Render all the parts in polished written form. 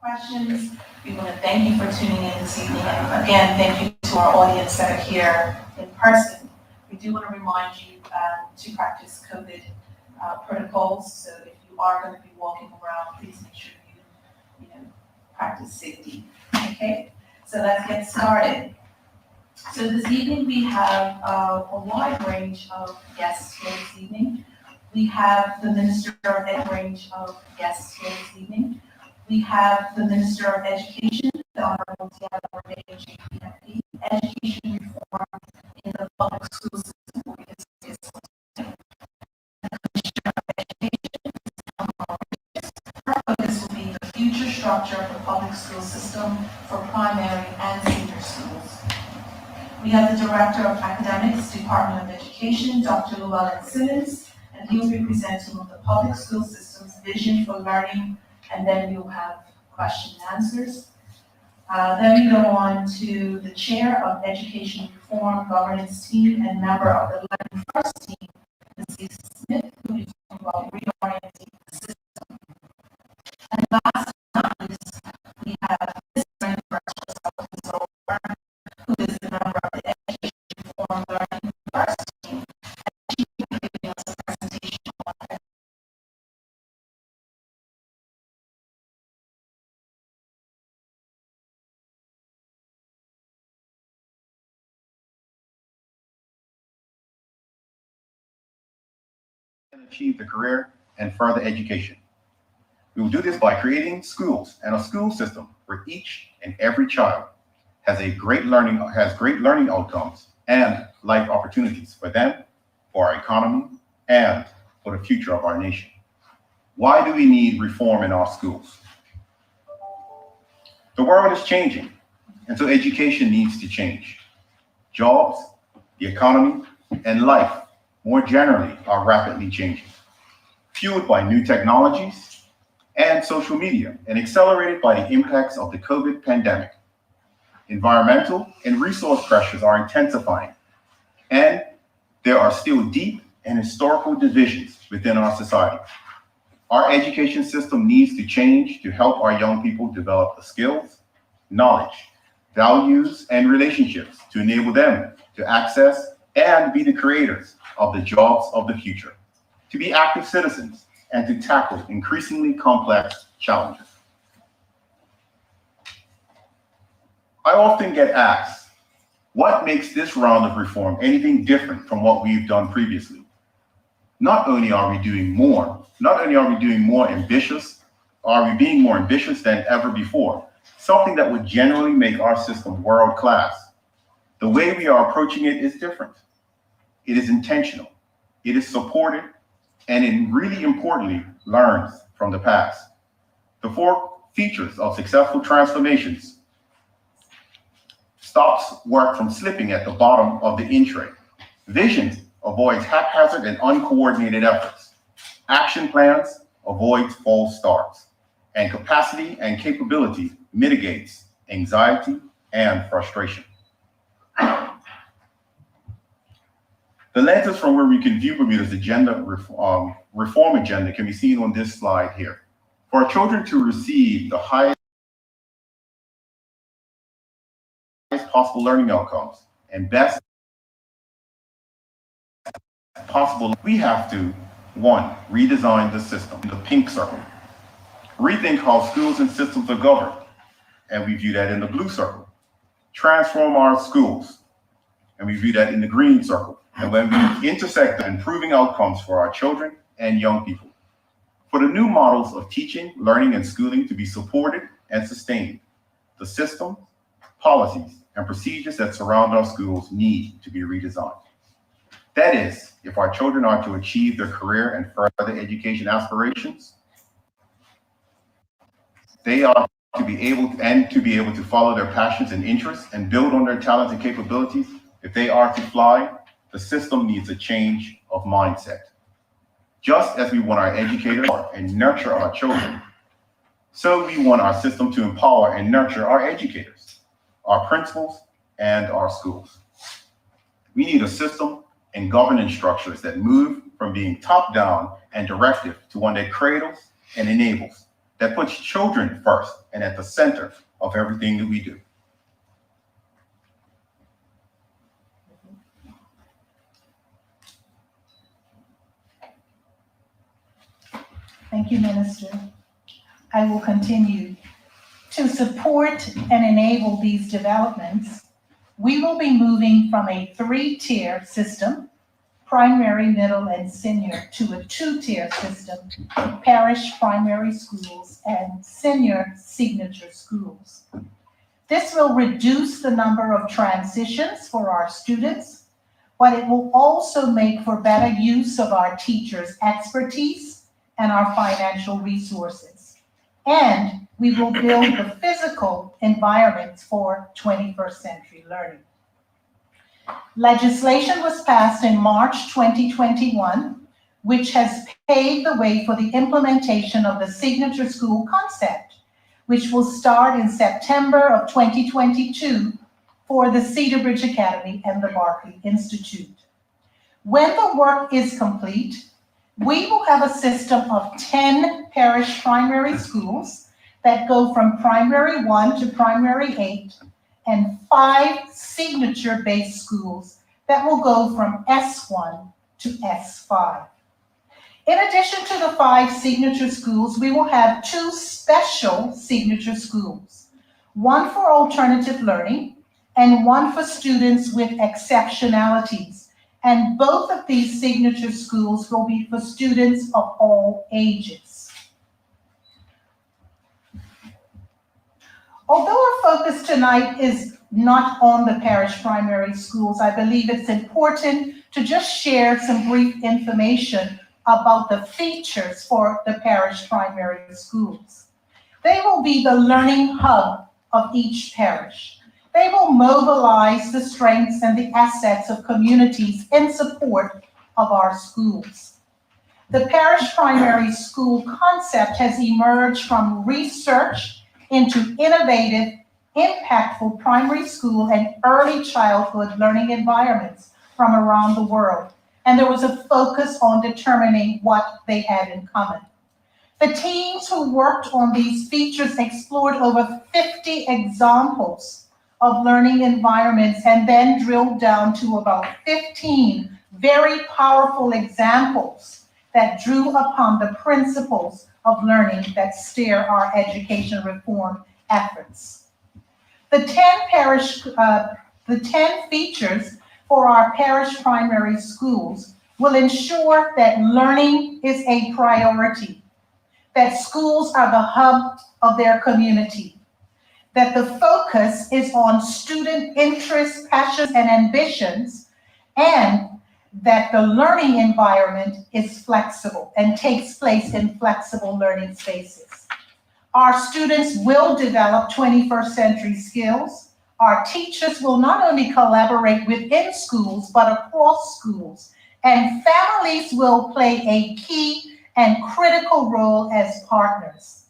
questions. We want to thank you for tuning in this evening, and again, thank you to our audience that are here in person. We do want to remind you to practice COVID protocols. So if you are going to be walking around, please make sure you practice safety. Okay, so let's get started. So this evening we have a wide range of guests here this evening. We have the Minister of Ed range of guests here this evening. We have the Minister of Education, the Honorable Diana PhD, Education Reform in the Public School System. Our focus will be the future structure of the public school system for primary and senior schools. We have the Director of Academics, Department of Education, Dr. Llewellyn Simmons, and he will be presenting the public school system's vision for learning, and then we will have question and answers. Then we go on to the Chair of Education Reform Governance Team and member of the Learning First Team, Ms. Smith, who will be talking about reorienting the system. And last but not least, we have Ms. Brenda Burchell, who is a member of the Education Reform Learning First Team, and she will be giving us a presentation on it. And achieve the career and further education. We will do this by creating schools and a school system where each and every child has great learning outcomes and life opportunities for them, for our economy, and for the future of our nation. Why do we need reform in our schools? The world is changing, and so education needs to change. Jobs, the economy, and life more generally are rapidly changing, fueled by new technologies and social media, and accelerated by the impacts of the COVID pandemic. Environmental and resource pressures are intensifying, and there are still deep and historical divisions within our society. Our education system needs to change to help our young people develop the skills, knowledge, values, and relationships to enable them to access and be the creators of the jobs of the future, to be active citizens, and to tackle increasingly complex challenges. I often get asked, what makes this round of reform anything different from what we've done previously? Not only are we being more ambitious than ever before, something that would generally make our system world-class. The way we are approaching it is different. It is intentional, it is supported, and it really importantly learns from the past. The 4 features of successful transformations stops work from slipping at the bottom of the in-tray. Vision avoids haphazard and uncoordinated efforts. Action plans avoids false starts. And capacity and capability mitigates anxiety and frustration. The lenses from where we can view Bermuda's reform agenda can be seen on this slide here. For our children to receive the highest possible learning outcomes and best possible, we have to, 1, redesign the system, the pink circle. Rethink how schools and systems are governed, and we view that in the blue circle. Transform our schools, and we view that in the green circle. And when we intersect the improving outcomes for our children and young people. For the new models of teaching, learning, and schooling to be supported and sustained, the system, policies, and procedures that surround our schools need to be redesigned. That is, if our children are to achieve their career and further education aspirations, they are to be able to follow their passions and interests and build on their talents and capabilities. If they are to fly, the system needs a change of mindset. Just as we want our educators and nurture our children, so we want our system to empower and nurture our educators, our principals, and our schools. We need a system and governance structures that move from being top-down and directive to one that cradles and enables, that puts children first and at the center of everything that we do. Thank you, Minister. I will continue. To support and enable these developments, we will be moving from a 3-tier system, primary, middle, and senior, to a 2-tier system, parish primary schools and senior signature schools. This will reduce the number of transitions for our students, but it will also make for better use of our teachers' expertise and our financial resources. And we will build the physical environments for 21st century learning. Legislation was passed in March 2021, which has paved the way for the implementation of the signature school concept, which will start in September of 2022 for the Cedar Bridge Academy and the Barclay Institute. When the work is complete, we will have a system of 10 parish primary schools that go from primary 1 to primary 8, and 5 signature-based schools that will go from S1 to S5. In addition to the 5 signature schools, we will have 2 special signature schools, one for alternative learning and one for students with exceptionalities. And both of these signature schools will be for students of all ages. Although our focus tonight is not on the parish primary schools, I believe it's important to just share some brief information about the features for the parish primary schools. They will be the learning hub of each parish. They will mobilize the strengths and the assets of communities in support of our schools. The parish primary school concept has emerged from research into innovative, impactful primary school and early childhood learning environments from around the world. And there was a focus on determining what they had in common. The teams who worked on these features explored over 50 examples of learning environments and then drilled down to about 15 very powerful examples that drew upon the principles of learning that steer our education reform efforts. The 10 features for our parish primary schools will ensure that learning is a priority, that schools are the hub of their community, that the focus is on student interests, passions, and ambitions, and that the learning environment is flexible and takes place in flexible learning spaces. Our students will develop 21st century skills. Our teachers will not only collaborate within schools, but across schools, and families will play a key and critical role as partners.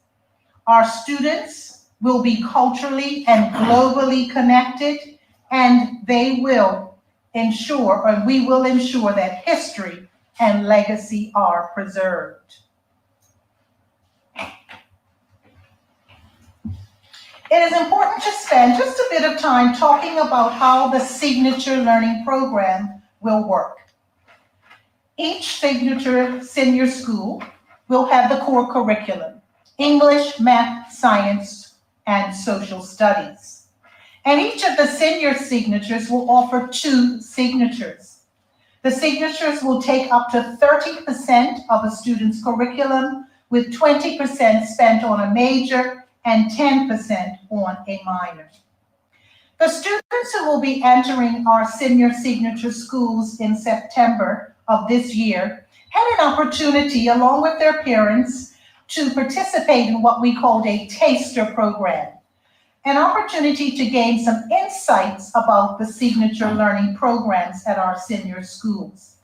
Our students will be culturally and globally connected, and they will ensure, or we will ensure, that history and legacy are preserved. It is important to spend just a bit of time talking about how the signature learning program will work. Each signature senior school will have the core curriculum: English, math, science, and social studies. And each of the senior signatures will offer 2 signatures. The signatures will take up to 30% of a student's curriculum, with 20% spent on a major and 10% on a minor. The students who will be entering our senior signature schools in September of this year had an opportunity, along with their parents, to participate in what we called a taster program, an opportunity to gain some insights about the signature learning programs at our senior schools.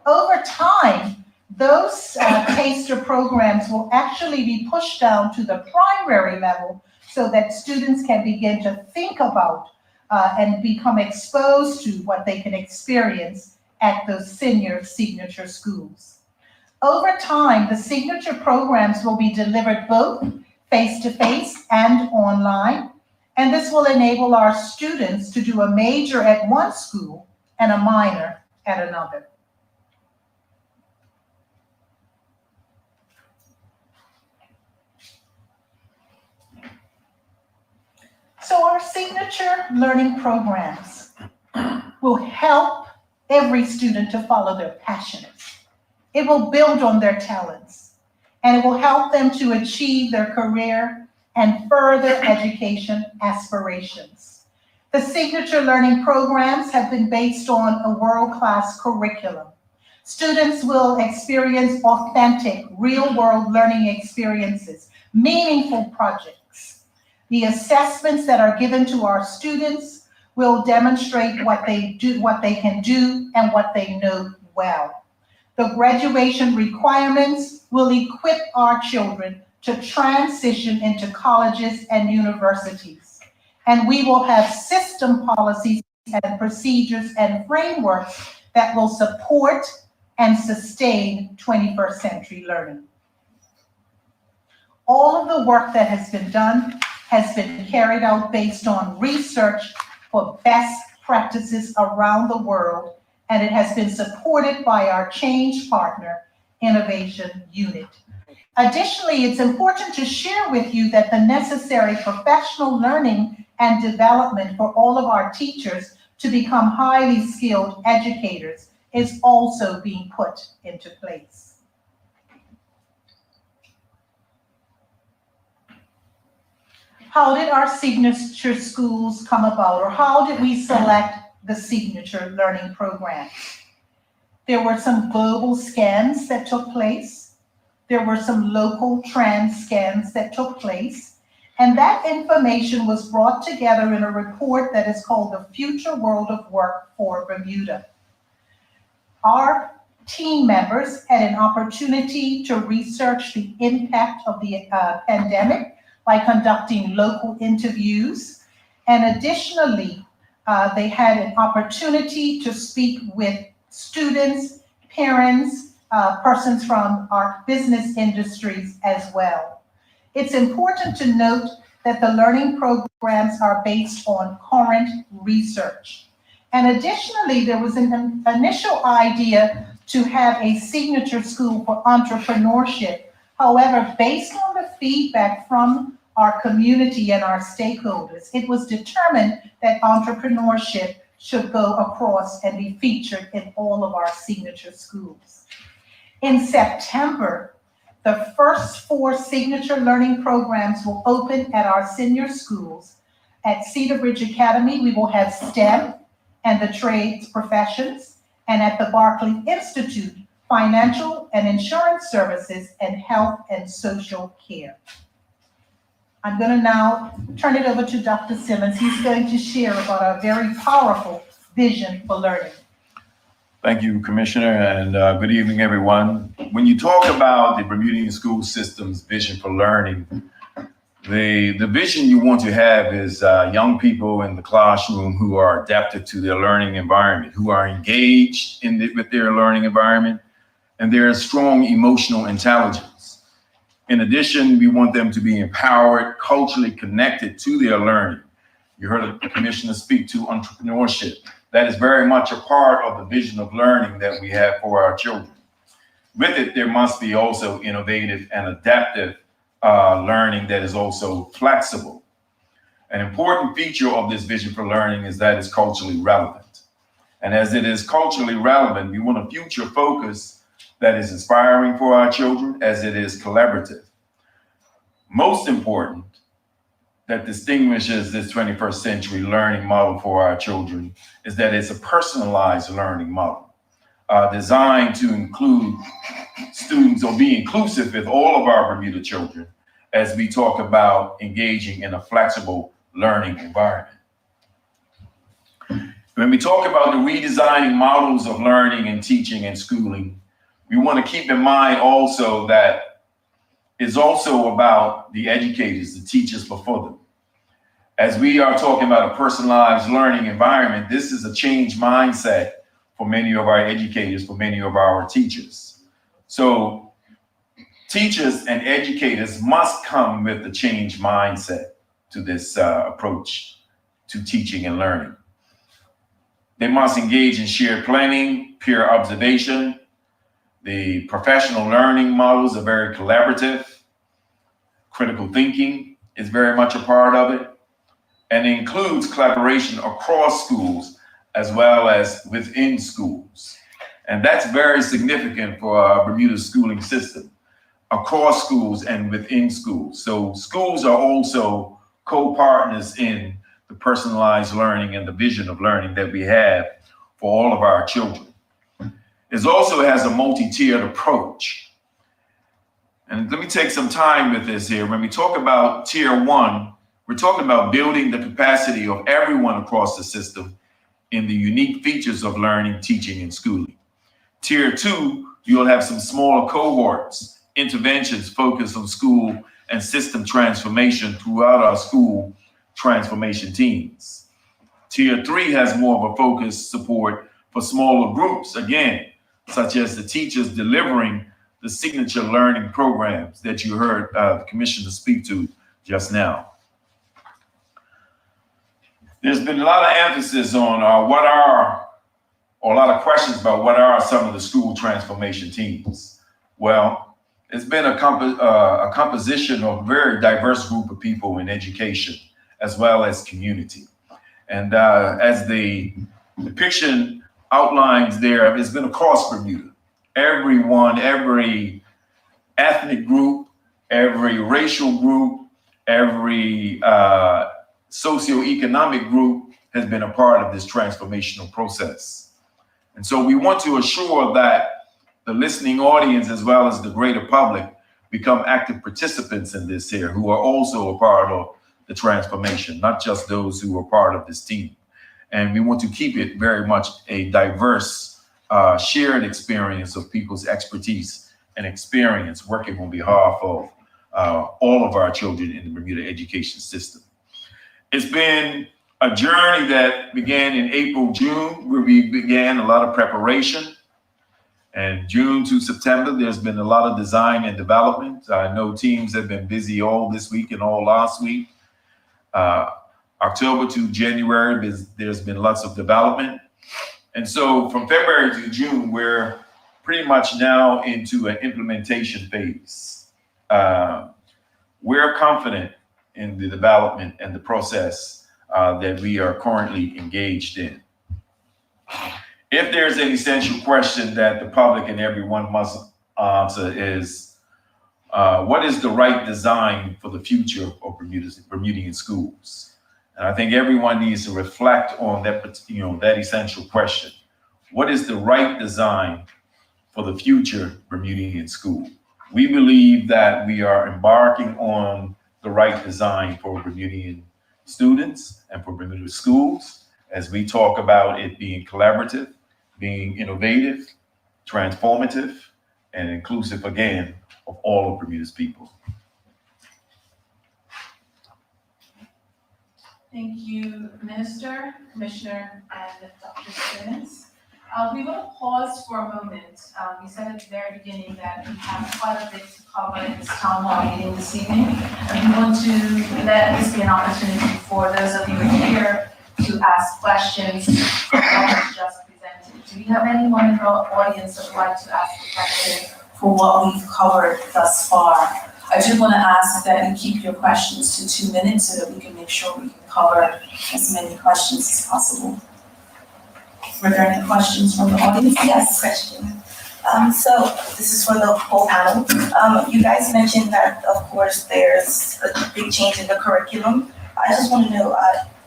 Over time, those taster programs will actually be pushed down to the primary level so that students can begin to think about and become exposed to what they can experience at those senior signature schools. Over time, the signature programs will be delivered both face-to-face and online, and this will enable our students to do a major at one school and a minor at another. So our signature learning programs will help every student to follow their passions. It will build on their talents, and it will help them to achieve their career and further education aspirations. The signature learning programs have been based on a world-class curriculum. Students will experience authentic, real-world learning experiences, meaningful projects. The assessments that are given to our students will demonstrate what they can do, and what they know well. The graduation requirements will equip our children to transition into colleges and universities. And we will have system policies and procedures and frameworks that will support and sustain 21st century learning. All of the work that has been done has been carried out based on research for best practices around the world, and it has been supported by our change partner, Innovation Unit. Additionally, it's important to share with you that the necessary professional learning and development for all of our teachers to become highly skilled educators is also being put into place. How did our signature schools come about, or how did we select the signature learning programs? There were some global scans that took place. There were some local trans scans that took place. And that information was brought together in a report that is called The Future World of Work for Bermuda. Our team members had an opportunity to research the impact of the pandemic by conducting local interviews. And additionally, they had an opportunity to speak with students, parents, persons from our business industries as well. It's important to note that the learning programs are based on current research. And additionally, there was an initial idea to have a signature school for entrepreneurship. However, based on the feedback from our community and our stakeholders, it was determined that entrepreneurship should go across and be featured in all of our signature schools. In September, the first 4 signature learning programs will open at our senior schools. At Cedar Bridge Academy, we will have STEM and the trades professions, and at the Barclay Institute, financial and insurance services and health and social care. I'm going to now turn it over to Dr. Simmons. He's going to share about our very powerful vision for learning. Thank you, Commissioner, and good evening, everyone. When you talk about the Bermudian school system's vision for learning, the vision you want to have is young people in the classroom who are adapted to their learning environment, who are engaged with their learning environment, and there is strong emotional intelligence. In addition, we want them to be empowered, culturally connected to their learning. You heard the Commissioner speak to entrepreneurship. That is very much a part of the vision of learning that we have for our children. With it, there must be also innovative and adaptive learning that is also flexible. An important feature of this vision for learning is that it's culturally relevant. And as it is culturally relevant, we want a future focus that is inspiring for our children as it is collaborative. Most important, that distinguishes this 21st century learning model for our children is that it's a personalized learning model designed to include students or be inclusive with all of our Bermuda children as we talk about engaging in a flexible learning environment. When we talk about the redesigning models of learning and teaching and schooling, we want to keep in mind also that it's also about the educators, the teachers before them. As we are talking about a personalized learning environment, this is a change mindset for many of our educators, for many of our teachers. So Teachers and educators must come with a change mindset to this approach to teaching and learning. They must engage in shared planning, peer observation. The professional learning models are very collaborative. Critical thinking is very much a part of it, and it includes collaboration across schools as well as within schools. And that's very significant for our Bermuda schooling system, across schools and within schools. So schools are also co-partners in the personalized learning and the vision of learning that we have for all of our children. It also has a multi-tiered approach. And let me take some time with this here. When we talk about tier one, we're talking about building the capacity of everyone across the system in the unique features of learning, teaching, and schooling. Tier two, you'll have some smaller cohorts, interventions focused on school and system transformation throughout our school transformation teams. Tier three has more of a focused support for smaller groups, again, such as the teachers delivering the signature learning programs that you heard the commissioner speak to just now. There's been a lot of emphasis on a lot of questions about what are some of the school transformation teams. Well, it's been a composition of a very diverse group of people in education as well as community. And as the depiction outlines there, it's been across Bermuda. Everyone, every ethnic group, every racial group, every socioeconomic group has been a part of this transformational process. And so we want to assure that the listening audience as well as the greater public become active participants in this here, who are also a part of the transformation, not just those who are part of this team. And we want to keep it very much a diverse, shared experience of people's expertise and experience working on behalf of all of our children in the Bermuda education system. It's been a journey that began in April, June, where we began a lot of preparation. And June to September, there's been a lot of design and development. I know teams have been busy all this week and all last week. October to January, there's been lots of development. And so from February to June, we're pretty much now into an implementation phase. We're confident in the development and the process that we are currently engaged in. If there's an essential question that the public and everyone must answer is, what is the right design for the future of Bermudian schools? And I think everyone needs to reflect on that, that essential question. What is the right design for the future Bermudian school? We believe that we are embarking on the right design for Bermudian students and for Bermuda schools, as we talk about it being collaborative, being innovative, transformative, and inclusive, again, of all of Bermuda's people. Thank you, Minister, Commissioner, and Dr. Simmons. We will pause for a moment. We said at the very beginning that we have quite a bit to cover in this town hall meeting this evening. And we want to let this be an opportunity for those of you here to ask questions of what was just presented. Do we have anyone in the audience that would like to ask a question for what we've covered thus far? I do want to ask that you keep your questions to 2 minutes so that we can make sure we can cover as many questions as possible. Were there any questions from the audience? Yes, question. So this is for the whole panel. You guys mentioned that, of course, there's a big change in the curriculum. I just want to know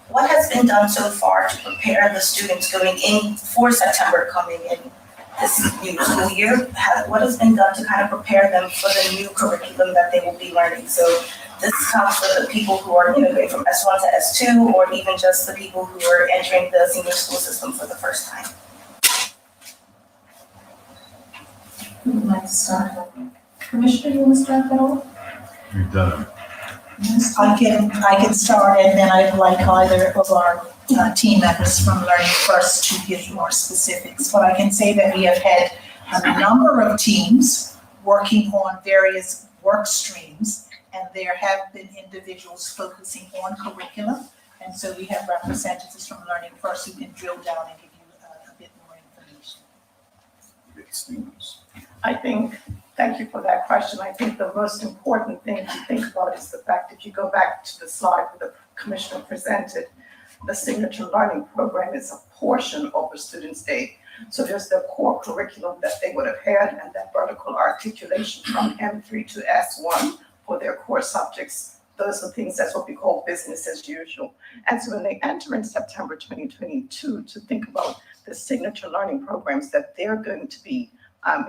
what has been done so far to prepare the students going in for September coming in this new school year? What has been done to kind of prepare them for the new curriculum that they will be learning? So this comes for the people who are going from S1 to S2, or even just the people who are entering the senior school system for the first time. Who would like to start? Commissioner, you want to start that off? You're done. I can start, and then I'd like either of our team members from Learning First to give more specifics. But I can say that we have had a number of teams working on various work streams, and there have been individuals focusing on curriculum. And so we have representatives from Learning First who can drill down and give you a bit more information. Thank you for that question. I think the most important thing to think about is the fact, if you go back to the slide that the commissioner presented, the signature learning program is a portion of the student's day. So there's the core curriculum that they would have had and that vertical articulation from M3 to S1 for their core subjects. Those are things, that's what we call business as usual. And so when they enter in September 2022 to think about the signature learning programs that they're going to be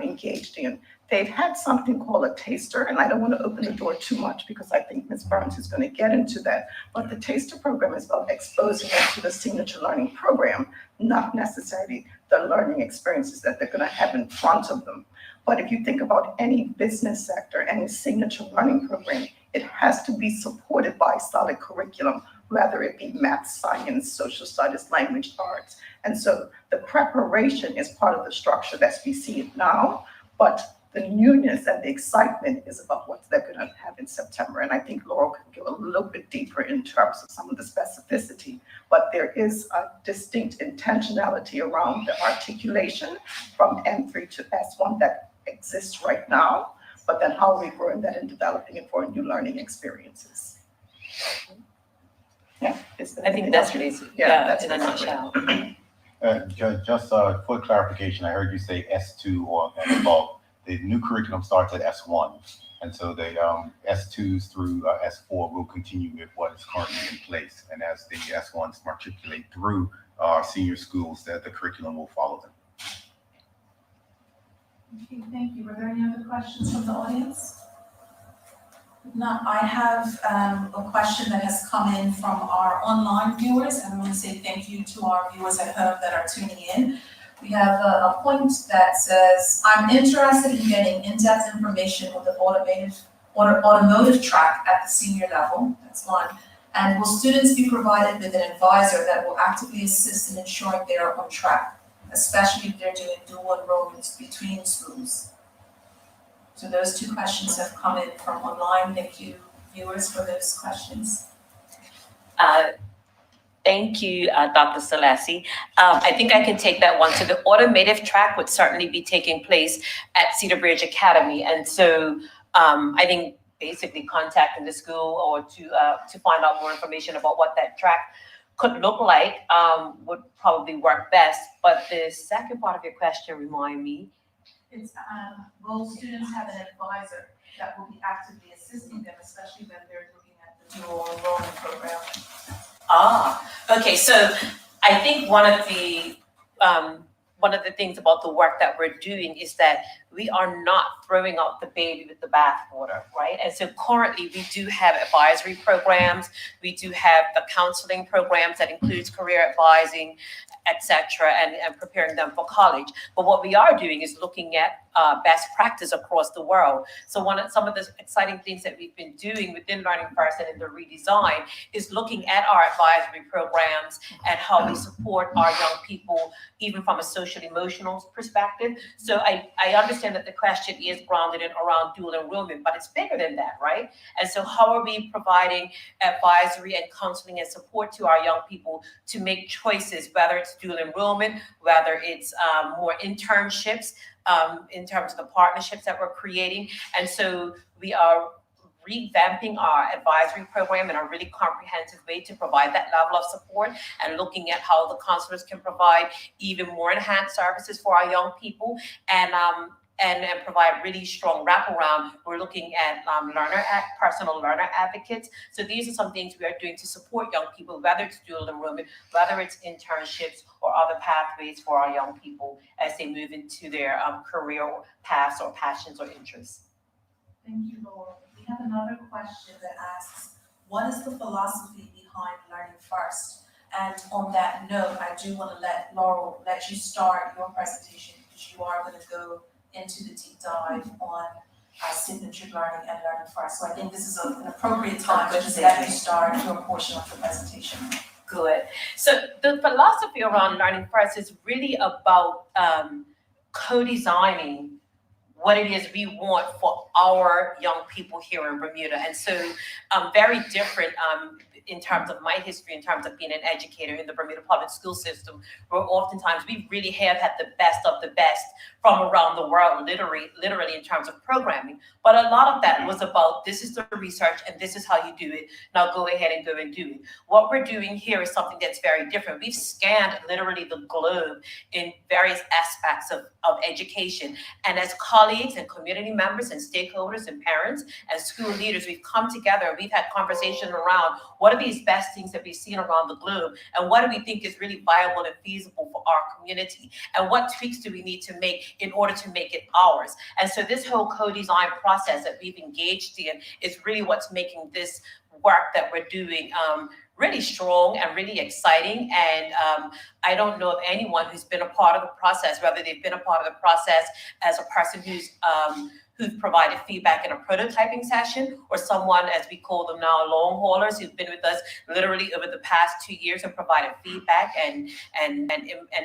engaged in, they've had something called a taster, and I don't want to open the door too much because I think Ms. Burns is going to get into that, but the taster program is about exposing them to the signature learning program, not necessarily the learning experiences that they're going to have in front of them. But if you think about any business sector, any signature learning program, it has to be supported by solid curriculum, whether it be math, science, social studies, language arts. And so the preparation is part of the structure as we see it now, but the newness and the excitement is about what they're going to have in September. And I think Laurel can go a little bit deeper in terms of some of the specificity, but there is a distinct intentionality around the articulation from M3 to S1 that exists right now, but then how are we growing that and developing it for new learning experiences? Yeah, I think that's really, that's in a nutshell. Just for clarification, I heard you say S2 or above. The new curriculum starts at S1, and so the S2s through S4 will continue with what is currently in place. And as the S1s matriculate through our senior schools, that the curriculum will follow them. Okay, thank you. Were there any other questions from the audience? If not, I have a question that has come in from our online viewers, and I want to say thank you to our viewers at home that are tuning in. We have a point that says, I'm interested in getting in-depth information on the automotive track at the senior level. That's one. And will students be provided with an advisor that will actively assist in ensuring they are on track, especially if they're doing dual enrollments between schools? So those two questions have come in from online. Thank you, viewers, for those questions. Thank you, Dr. Selassie. I think I can take that one. So the automotive track would certainly be taking place at Cedar Bridge Academy. And so I think basically contacting the school or to find out more information about what that track could look like would probably work best. But the second part of your question, remind me. It's, will students have an advisor that will be actively assisting them, especially when they're looking at the dual enrollment program? Okay. So I think one of the things about the work that we're doing is that we are not throwing out the baby with the bathwater, right? And so currently we do have advisory programs. We do have the counseling programs that includes career advising, etc., and preparing them for college. But what we are doing is looking at best practice across the world. So some of the exciting things that we've been doing within Learning First and in the redesign is looking at our advisory programs and how we support our young people, even from a social emotional perspective. So I understand that the question is grounded in around dual enrollment, but it's bigger than that, right? And so how are we providing advisory and counseling and support to our young people to make choices, whether it's dual enrollment, whether it's more internships, in terms of the partnerships that we're creating. And so we are revamping our advisory program in a really comprehensive way to provide that level of support and looking at how the counselors can provide even more enhanced services for our young people and provide really strong wraparound. We're looking at personal learner advocates. So these are some things we are doing to support young people, whether it's dual enrollment, whether it's internships or other pathways for our young people as they move into their career paths or passions or interests. Thank you, Laura. We have another question that asks, what is the philosophy behind Learning First? And on that note, I do want to let you start your presentation because you are going to go into the deep dive on signature learning and Learning First. So I think this is an appropriate time to just let you start your portion of the presentation. Good. So the philosophy around Learning First is really about co-designing what it is we want for our young people here in Bermuda. And so very different in terms of my history, in terms of being an educator in the Bermuda public school system, where oftentimes we really have had the best of the best from around the world, literally in terms of programming. But a lot of that was about, this is the research and this is how you do it. Now go ahead and go and do it. What we're doing here is something that's very different. We've scanned literally the globe in various aspects of education. And as colleagues and community members and stakeholders and parents and school leaders, we've come together and we've had conversation around what are these best things that we've seen around the globe, and what do we think is really viable and feasible for our community, and what tweaks do we need to make in order to make it ours. And so this whole co-design process that we've engaged in is really what's making this work that we're doing really strong and really exciting. And I don't know of anyone who's been a part of the process, whether they've been a part of the process as a person who's provided feedback in a prototyping session, or someone, as we call them now, long haulers, who've been with us literally over the past 2 years and provided feedback and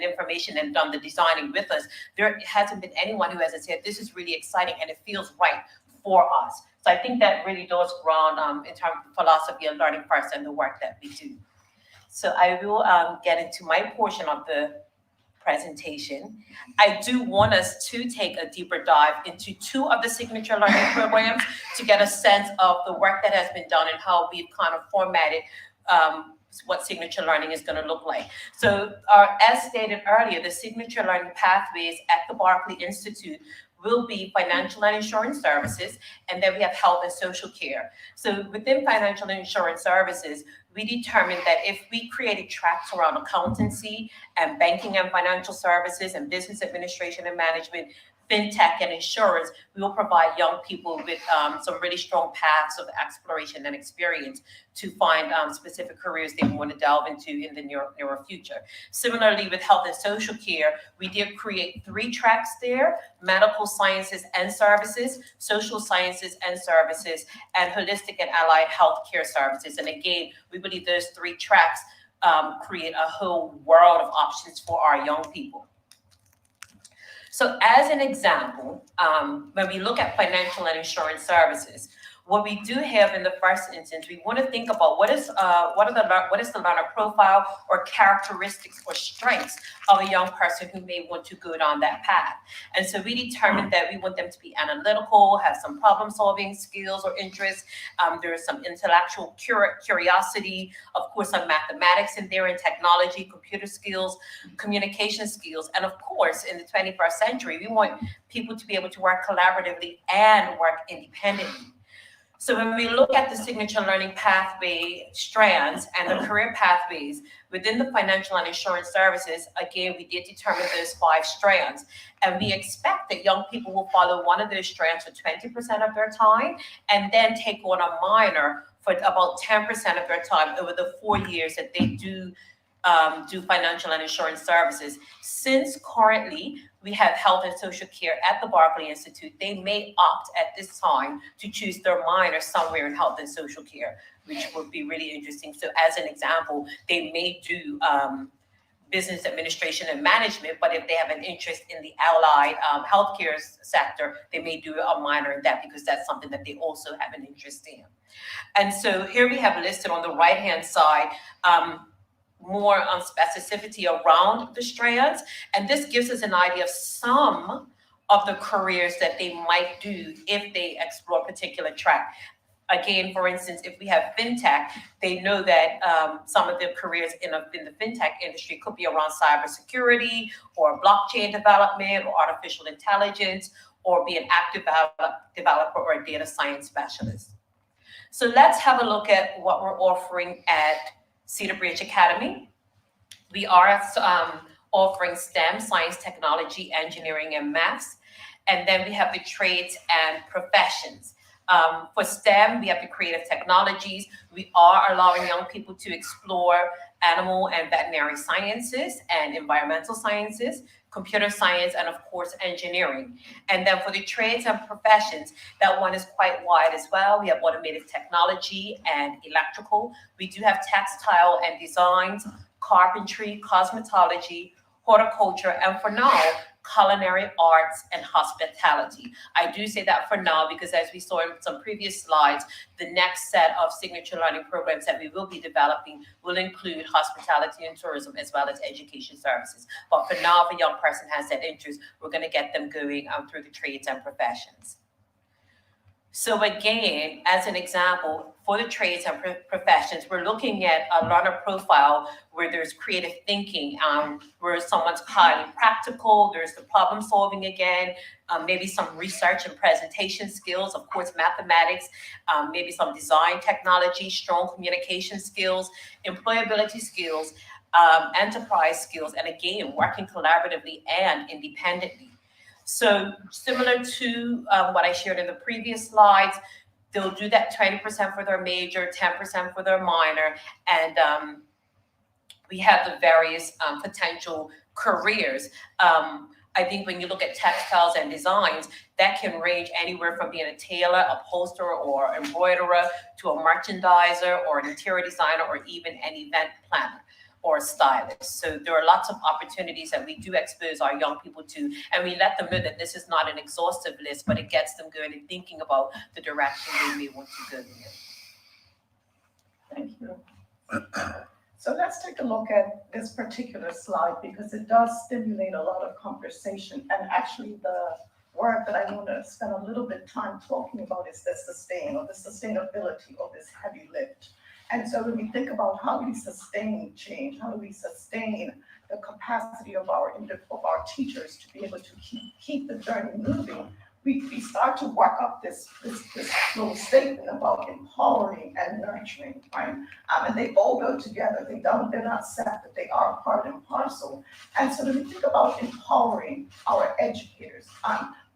information and done the designing with us. There hasn't been anyone who hasn't said, this is really exciting and it feels right for us. So I think that really does ground in terms of philosophy of learning first and the work that we do. So I will get into my portion of the presentation. I do want us to take a deeper dive into 2 of the signature learning programs to get a sense of the work that has been done and how we've kind of formatted what signature learning is going to look like. So as stated earlier, the signature learning pathways at the Berkeley Institute will be financial and insurance services, and then we have health and social care. So within financial and insurance services, we determined that if we created tracks around accountancy and banking and financial services and business administration and management, fintech and insurance, we will provide young people with some really strong paths of exploration and experience to find specific careers they want to delve into in the near future. Similarly, with health and social care, we did create 3 tracks there: medical sciences and services, social sciences and services, and holistic and allied health care services. And again, we believe those 3 tracks create a whole world of options for our young people. So as an example, when we look at financial and insurance services, what we do have in the first instance, we want to think about what is the learner profile or characteristics or strengths of a young person who may want to go down that path. And so we determined that we want them to be analytical, have some problem solving skills or interests. There is some intellectual curiosity, of course, some mathematics in there, and technology, computer skills, communication skills. And of course, in the 21st century, we want people to be able to work collaboratively and work independently. So when we look at the signature learning pathway strands and the career pathways within the financial and insurance services, again, we did determine those 5 strands. And we expect that young people will follow one of those strands for 20% of their time and then take on a minor for about 10% of their time over the 4 years that they do financial and insurance services. Since currently we have health and social care at the Berkeley Institute, they may opt at this time to choose their minor somewhere in health and social care, which would be really interesting. So as an example, they may do business administration and management, but if they have an interest in the allied healthcare sector, they may do a minor in that because that's something that they also have an interest in. And so here we have listed on the right-hand side more on specificity around the strands. And this gives us an idea of some of the careers that they might do if they explore a particular track. Again, for instance, if we have fintech, they know that some of the careers in the fintech industry could be around cybersecurity or blockchain development or artificial intelligence, or be an app developer or a data science specialist. So let's have a look at what we're offering at Cedar Bridge Academy. We are offering STEM, science, technology, engineering, and maths. And then we have the trades and professions. For STEM, we have the creative technologies. We are allowing young people to explore animal and veterinary sciences and environmental sciences, computer science, and of course, engineering. And then for the trades and professions, that one is quite wide as well. We have automotive technology and electrical. We do have textile and designs, carpentry, cosmetology, horticulture, and for now, culinary arts, and hospitality. I do say that for now because as we saw in some previous slides, the next set of signature learning programs that we will be developing will include hospitality and tourism as well as education services. But for now, if a young person has that interest, we're going to get them going through the trades and professions. So again, as an example, for the trades and professions, we're looking at a learner profile where there's creative thinking, where someone's highly practical, there's the problem solving again, maybe some research and presentation skills, of course, mathematics, maybe some design technology, strong communication skills, employability skills, enterprise skills, and again, working collaboratively and independently. So similar to what I shared in the previous slides, they'll do that 20% for their major, 10% for their minor, and we have the various potential careers. I think when you look at textiles and designs, that can range anywhere from being a tailor, upholsterer, or embroiderer to a merchandiser or an interior designer or even an event planner or stylist. So there are lots of opportunities that we do expose our young people to, and we let them know that this is not an exhaustive list, but it gets them going and thinking about the direction they may want to go in. Thank you. So let's take a look at this particular slide because it does stimulate a lot of conversation. And actually the word that I want to spend a little bit time talking about is the sustain or the sustainability of this heavy lift. And so when we think about how do we sustain change, how do we sustain the capacity of our teachers to be able to keep the journey moving, we start to work up this little statement about empowering and nurturing, right? And they all go together. They're not separate. They are part and parcel. And so when we think about empowering our educators,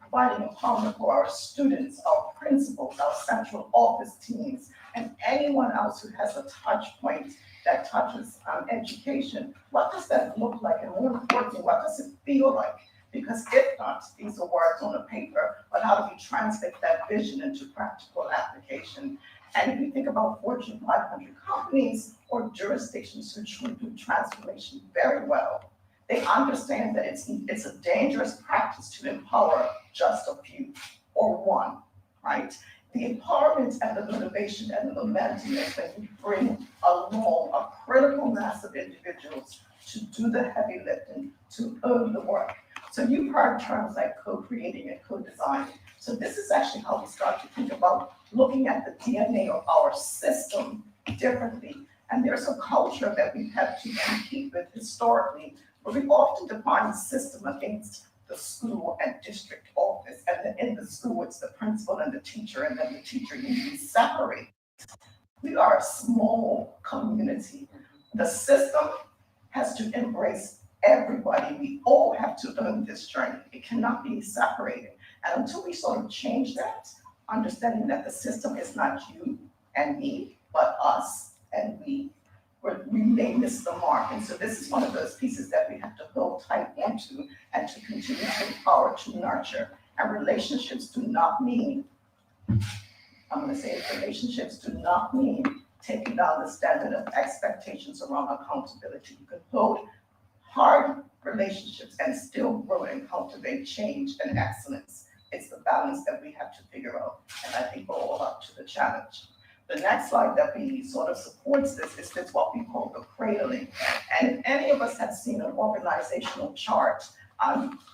providing empowerment for our students, our principals, our central office teams, and anyone else who has a touch point that touches education, what does that look like? And more importantly, what does it feel like? Because if not, these are words on a paper, but how do we translate that vision into practical application? And if you think about Fortune 500 companies or jurisdictions who truly do transformation very well, they understand that it's a dangerous practice to empower just a few or one, right? The empowerment and the motivation and the momentum is when you bring along a critical mass of individuals to do the heavy lifting, to own the work. So you've heard terms like co-creating and co-designing. So this is actually how we start to think about looking at the DNA of our system differently. And there's a culture that we've had to compete with historically, where we often define the system against the school and district office. And then in the school, it's the principal and the teacher, and then the teacher usually separate. We are a small community. The system has to embrace everybody. We all have to own this journey. It cannot be separated. And until we sort of change that, understanding that the system is not you and me, but us and we may miss the mark. And so this is one of those pieces that we have to hold tight onto and to continue to empower, to nurture. And relationships do not mean, relationships do not mean taking down the standard of expectations around accountability. You can hold hard relationships and still grow and cultivate change and excellence. It's the balance that we have to figure out. And I think we're all up to the challenge. The next slide that we sort of supports this is what we call the cradling. And if any of us have seen an organizational chart,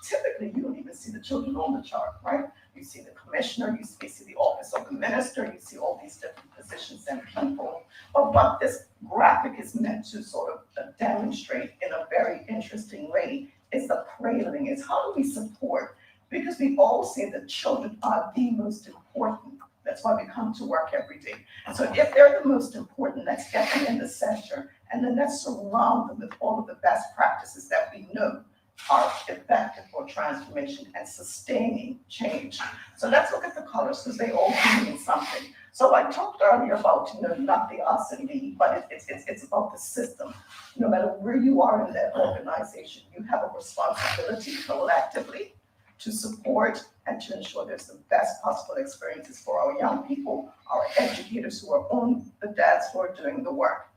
typically you don't even see the children on the chart, right? You see the commissioner, you see the office of the minister, you see all these different positions and people. But what this graphic is meant to sort of demonstrate in a very interesting way is the cradling, is how do we support? Because we all say that children are the most important. That's why we come to work every day. So if they're the most important, let's get them in the center, and then let's surround them with all of the best practices that we know are effective for transformation and sustaining change. So let's look at the colors because they all mean something. So I talked earlier about, not the us and me, but it's about the system. No matter where you are in that organization, you have a responsibility collectively to support and to ensure there's the best possible experiences for our young people, our educators who are on the dance floor doing the work.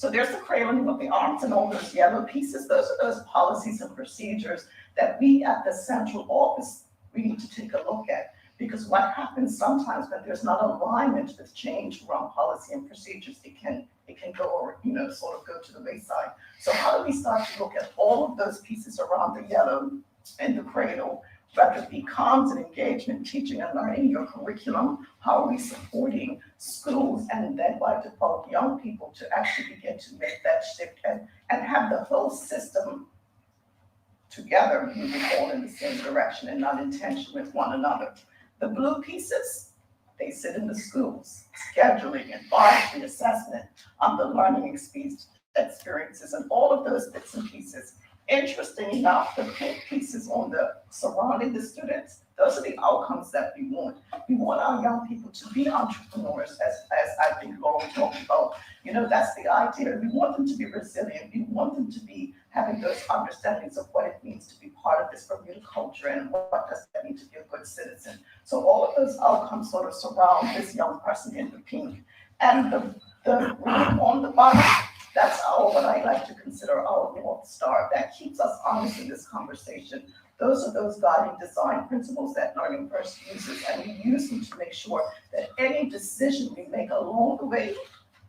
So there's the cradling of the arms and all those yellow pieces. Those are those policies and procedures that we at the central office, we need to take a look at. Because what happens sometimes when there's not alignment with change around policy and procedures, it can go, or sort of go to the wayside. So how do we start to look at all of those pieces around the yellow and the cradle, whether it be comms and engagement, teaching and learning, your curriculum, how are we supporting schools, and then by default young people to actually begin to make that shift and have the whole system together moving all in the same direction and not in tension with one another. The blue pieces, they sit in the schools, scheduling, advisory, assessment, the learning experiences, and all of those bits and pieces. Interesting enough, the pink pieces on the surrounding the students, those are the outcomes that we want. We want our young people to be entrepreneurs, as I think Laura talked about. That's the idea. We want them to be resilient. We want them to be having those understandings of what it means to be part of this Bermuda culture and what does that mean to be a good citizen. So all of those outcomes sort of surround this young person in the pink. And the green on the bottom, that's what I like to consider our North Star. That keeps us honest in this conversation. Those are those guiding design principles that Learning First uses, and we use them to make sure that any decision we make along the way,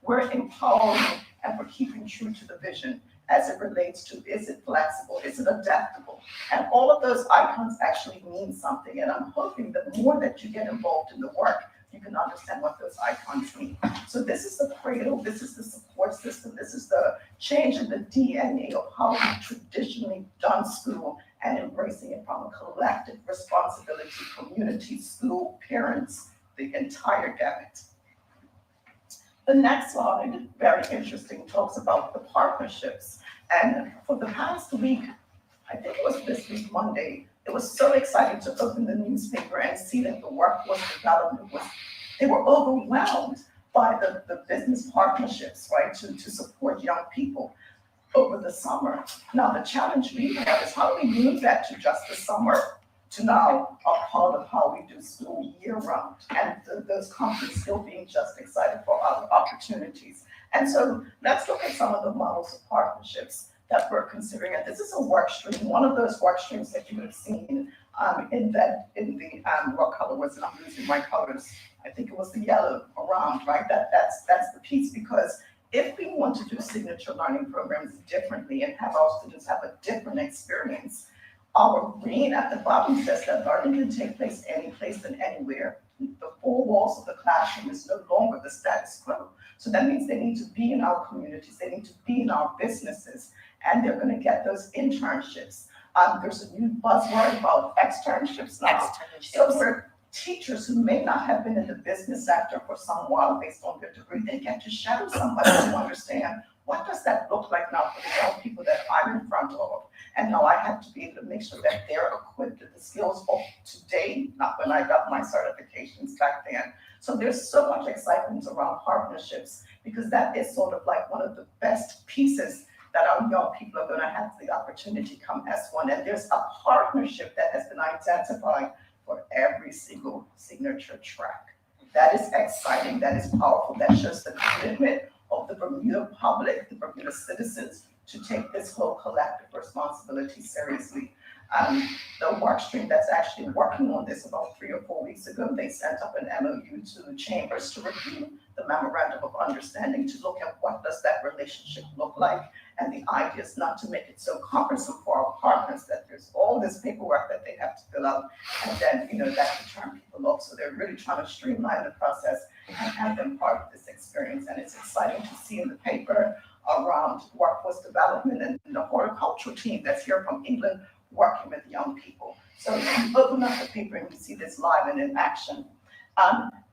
we're empowering and we're keeping true to the vision as it relates to, is it flexible, is it adaptable? And all of those icons actually mean something, and I'm hoping that more that you get involved in the work, you can understand what those icons mean. So this is the cradle, this is the support system, this is the change in the DNA of how we've traditionally done school and embracing it from a collective responsibility, community, school, parents, the entire gamut. The next slide, very interesting, talks about the partnerships. And for the past week, I think it was this week, Monday, it was so exciting to open the newspaper and see that the workforce development they were overwhelmed by the business partnerships, right, to support young people over the summer. Now, the challenge we have is how do we move that to just the summer to now a part of how we do school year round, and those companies still being just excited for other opportunities. And so let's look at some of the models of partnerships that we're considering. And this is a work stream, one of those work streams that you have seen in the, what color was it? I'm losing my colors. I think it was the yellow around, right? That's the piece, because if we want to do signature learning programs differently and have our students have a different experience, our green at the bottom says that learning can take place any place and anywhere. The four walls of the classroom is no longer the status quo. So that means they need to be in our communities, they need to be in our businesses, and they're going to get those internships. There's a new buzzword about externships now. So for teachers who may not have been in the business sector for some while based on their degree, they get to shadow somebody to understand what does that look like now for the young people that I'm in front of. And now I have to be able to make sure that they're equipped with the skills of today, not when I got my certifications back then. So there's so much excitement around partnerships, because that is sort of like one of the best pieces that our young people are going to have the opportunity to come as one. And there's a partnership that has been identified for every single signature track. That is exciting, that is powerful, that shows the commitment of the Bermuda public, the Bermuda citizens, to take this whole collective responsibility seriously. The work stream that's actually working on this about 3 or 4 weeks ago, they sent up an MOU to the chambers to review the memorandum of understanding to look at what does that relationship look like. And the idea is not to make it so cumbersome for our partners that there's all this paperwork that they have to fill out, and then, that can turn people off. So they're really trying to streamline the process and have them part of this experience. And it's exciting to see in the paper around workforce development and the horticultural team that's here from England working with young people. So you open up the paper and you see this live and in action.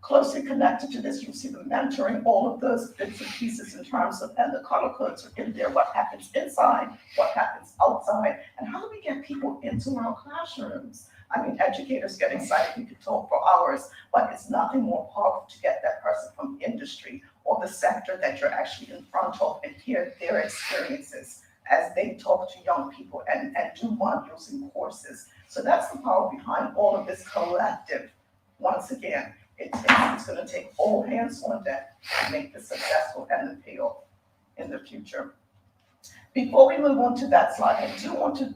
Closely connected to this, you see the mentoring, all of those bits and pieces in terms of, and the color codes are in there, what happens inside, what happens outside, and how do we get people into our classrooms? I mean, educators get excited, we could talk for hours, but it's nothing more powerful to get that person from industry or the sector that you're actually in front of and hear their experiences as they talk to young people and do modules and courses. So that's the power behind all of this collective. Once again, it's going to take all hands on deck to make this successful and the payoff in the future. Before we move on to that slide, I do want to,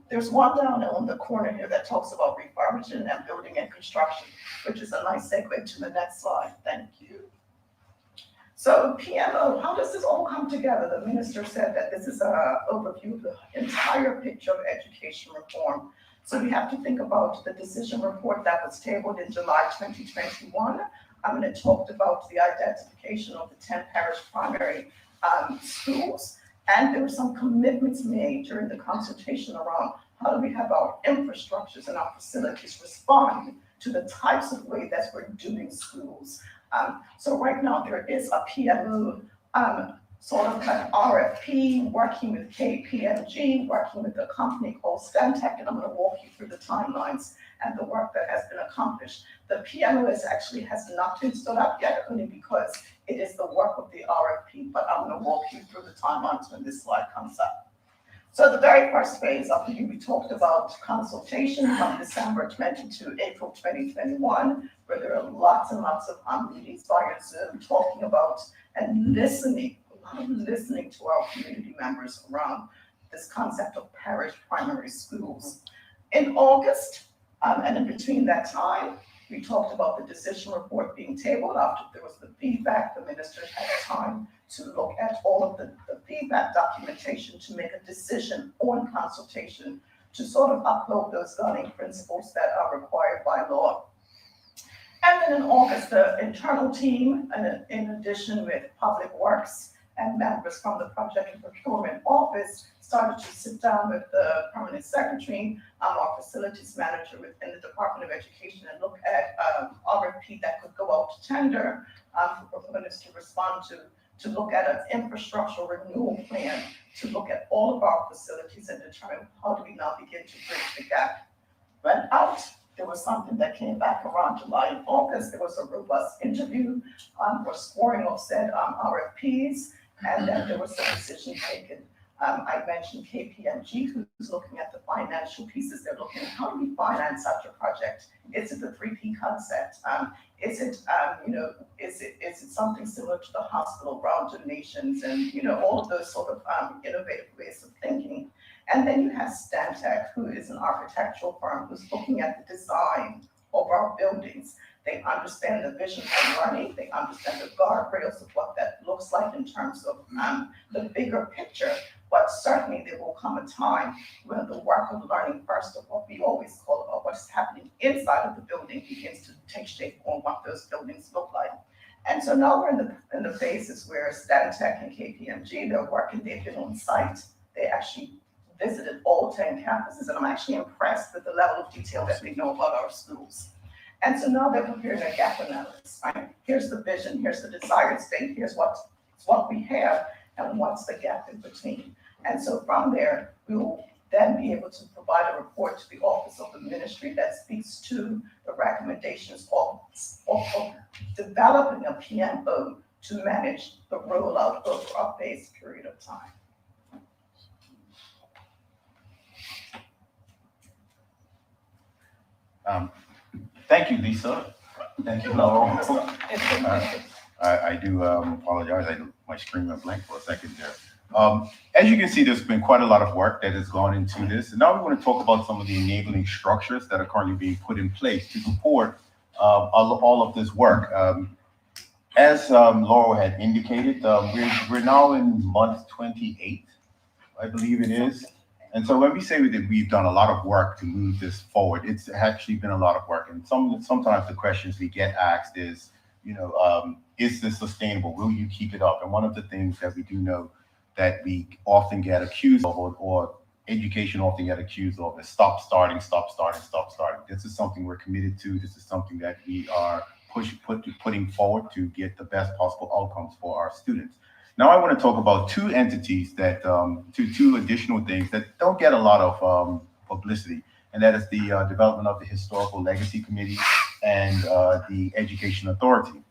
there's one down on the corner here that talks about refurbishing and building and construction, which is a nice segue to the next slide. Thank you. So PMO, how does this all come together? The minister said that this is an overview of the entire picture of education reform. So we have to think about the decision report that was tabled in July 2021. And it talked about the identification of the 10 parish primary schools. And there were some commitments made during the consultation around how do we have our infrastructures and our facilities respond to the types of way that we're doing schools. So right now there is a PMO, sort of an RFP, working with KPMG, working with a company called Stantec, and I'm going to walk you through the timelines and the work that has been accomplished. The PMO has not been stood up yet, only because it is the work of the RFP, but I'm going to walk you through the timelines when this slide comes up. So the very first phase of the year, we talked about consultation from December 20 to April 2021, where there are lots and lots of meetings via Zoom talking about and listening, a lot of listening to our community members around this concept of parish primary schools. In August, and in between that time, we talked about the decision report being tabled. After there was the feedback, the ministers had time to look at all of the feedback documentation to make a decision on consultation to sort of uphold those guiding principles that are required by law. And then in August, the internal team, and in addition with Public Works and members from the Project and Procurement Office, started to sit down with the permanent secretary, our facilities manager within the Department of Education, and look at RFP that could go out to tender for proponents to respond to look at an infrastructural renewal plan, to look at all of our facilities and determine how do we now begin to bridge the gap. Went out, there was something that came back around July and August. There was a robust interview for scoring of said RFPs, and then there was a decision taken. I mentioned KPMG, who's looking at the financial pieces. They're looking at how do we finance such a project? Is it the 3P concept? Is it something similar to the hospital around donations and, all of those sort of innovative ways of thinking? And then you have Stantec, who is an architectural firm who's looking at the design of our buildings. They understand the vision for learning. They understand the guardrails of what that looks like in terms of the bigger picture. But certainly there will come a time when the work of learning first of what we always call about what's happening inside of the building begins to take shape on what those buildings look like. And so now we're in the phases where Stantec and KPMG, they're working, they've been on site. They actually visited all 10 campuses, and I'm actually impressed with the level of detail that they know about our schools. And so now they're preparing a gap analysis, right? Here's the vision, here's the desired state, here's what we have, and what's the gap in between. And so from there, we will then be able to provide a report to the Office of the Ministry that speaks to the recommendations of developing a PMO to manage the rollout over a phased period of time. Thank you, Lisa. Thank you, Laurel. I do apologize. My screen went blank for a second there. As you can see, there's been quite a lot of work that has gone into this. And now we want to talk about some of the enabling structures that are currently being put in place to support all of this work. As Laurel had indicated, we're now in month 28, I believe it is. And so when we say that we've done a lot of work to move this forward, it's actually been a lot of work. And sometimes the questions we get asked is, is this sustainable? Will you keep it up? And one of the things that we do know that we often get accused of, or education often get accused of, is stop starting. This is something we're committed to. This is something that we are putting forward to get the best possible outcomes for our students. Now I want to talk about two entities that, two additional things that don't get a lot of publicity, and that is the development of the Historical Legacy Committee and the Education Authority.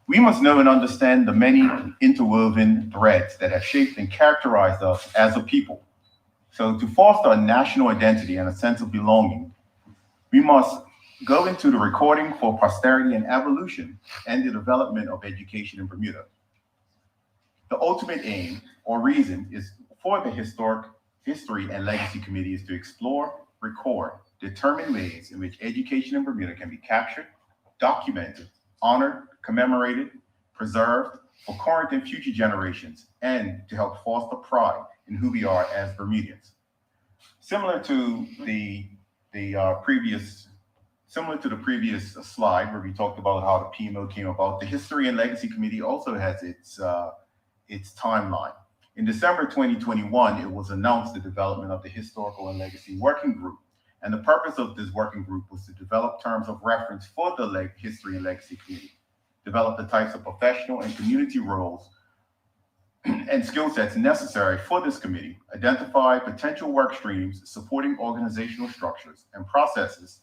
We must know and understand the many interwoven threads that have shaped and characterized us as a people. So to foster a national identity and a sense of belonging, we must go into the recording for posterity and evolution and the development of education in Bermuda. The ultimate aim or reason is for the History and Legacy Committee is to explore, record, determine ways in which education in Bermuda can be captured, documented, honored, commemorated, preserved for current and future generations, and to help foster pride in who we are as Bermudians. Similar to the previous slide where we talked about how the PMO came about, the History and Legacy Committee also has its timeline. In December 2021, it was announced the development of the Historical and Legacy Working Group. And the purpose of this working group was to develop terms of reference for the History and Legacy Committee, develop the types of professional and community roles and skill sets necessary for this committee, identify potential work streams supporting organizational structures and processes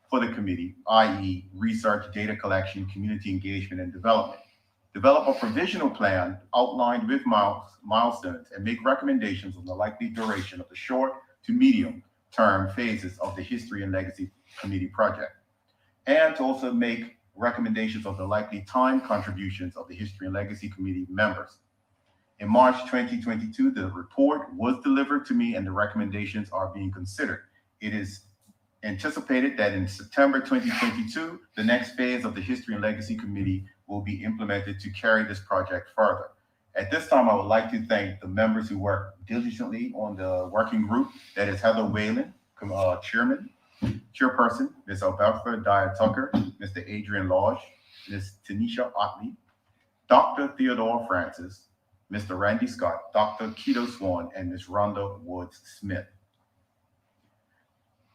for the committee, i.e. research, data collection, community engagement, and development. Develop a provisional plan outlined with milestones and make recommendations on the likely duration of the short to medium term phases of the History and Legacy Committee project, and to also make recommendations of the likely time contributions of the History and Legacy Committee members. In March 2022, the report was delivered to me and the recommendations are being considered. It is anticipated that in September 2022, the next phase of the History and Legacy Committee will be implemented to carry this project further. At this time, I would like to thank the members who worked diligently on the working group. That is Heather Whalen, Chairperson, Ms. Alberta Dyer Tucker, Mr. Adrian Lodge, Ms. Tanisha Otley, Dr. Theodore Francis, Mr. Randy Scott, Dr. Keto Swan, and Ms. Rhonda Woods Smith.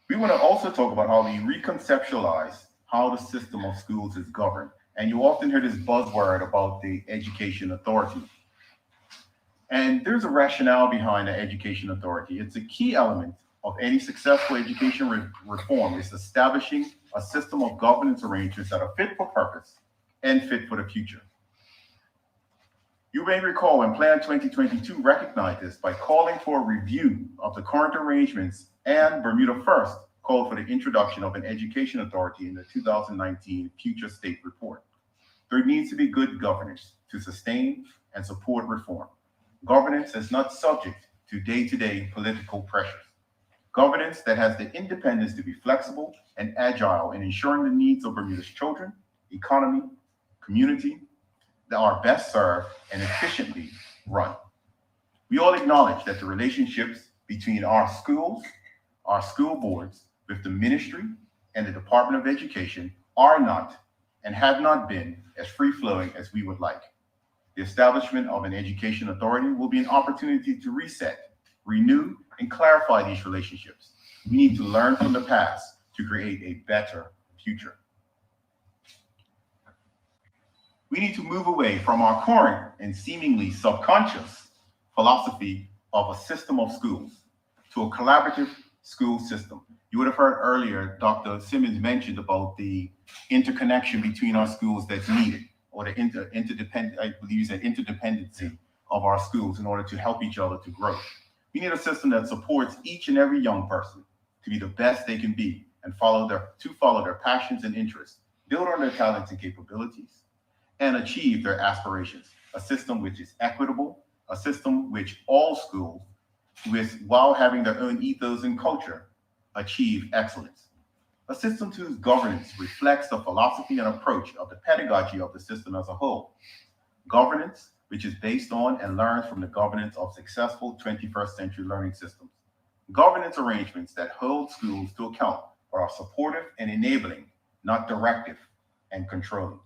We want to also talk about how we reconceptualize how the system of schools is governed. And you often hear this buzzword about the education authority. And there's a rationale behind the education authority. It's a key element of any successful education reform is establishing a system of governance arrangements that are fit for purpose and fit for the future. You may recall when Plan 2022 recognized this by calling for a review of the current arrangements, and Bermuda First called for the introduction of an education authority in the 2019 Future State Report. There needs to be good governance to sustain and support reform. Governance is not subject to day-to-day political pressures. Governance that has the independence to be flexible and agile in ensuring the needs of Bermuda's children, economy, community that are best served and efficiently run. We all acknowledge that the relationships between our schools, our school boards, with the ministry and the Department of Education are not and have not been as free-flowing as we would like. The establishment of an education authority will be an opportunity to reset, renew, and clarify these relationships. We need to learn from the past to create a better future. We need to move away from our current and seemingly subconscious philosophy of a system of schools to a collaborative school system. You would have heard earlier, Dr. Simmons mentioned about the interconnection between our schools that's needed, or the interdependency of our schools in order to help each other to grow. We need a system that supports each and every young person to be the best they can be and follow their passions and interests, build on their talents and capabilities, and achieve their aspirations. A system which is equitable, a system which all schools, while having their own ethos and culture, achieve excellence. A system whose governance reflects the philosophy and approach of the pedagogy of the system as a whole. Governance which is based on and learns from the governance of successful 21st century learning systems. Governance arrangements that hold schools to account but are supportive and enabling, not directive and controlling.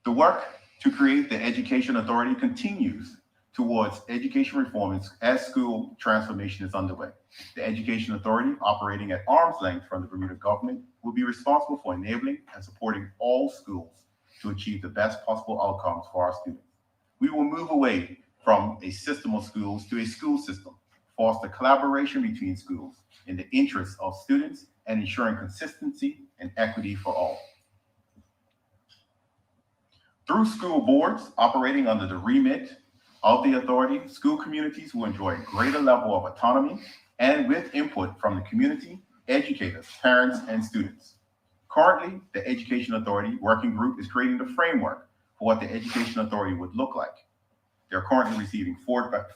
The work to create the Education Authority continues towards education reform as school transformation is underway. The Education Authority, operating at arm's length from the Bermuda government, will be responsible for enabling and supporting all schools to achieve the best possible outcomes for our students. We will move away from a system of schools to a school system, foster collaboration between schools in the interests of students and ensuring consistency and equity for all. Through school boards operating under the remit of the authority, school communities will enjoy a greater level of autonomy and with input from the community, educators, parents, and students. Currently, the Education Authority Working Group is creating the framework for what the Education Authority would look like. They're currently receiving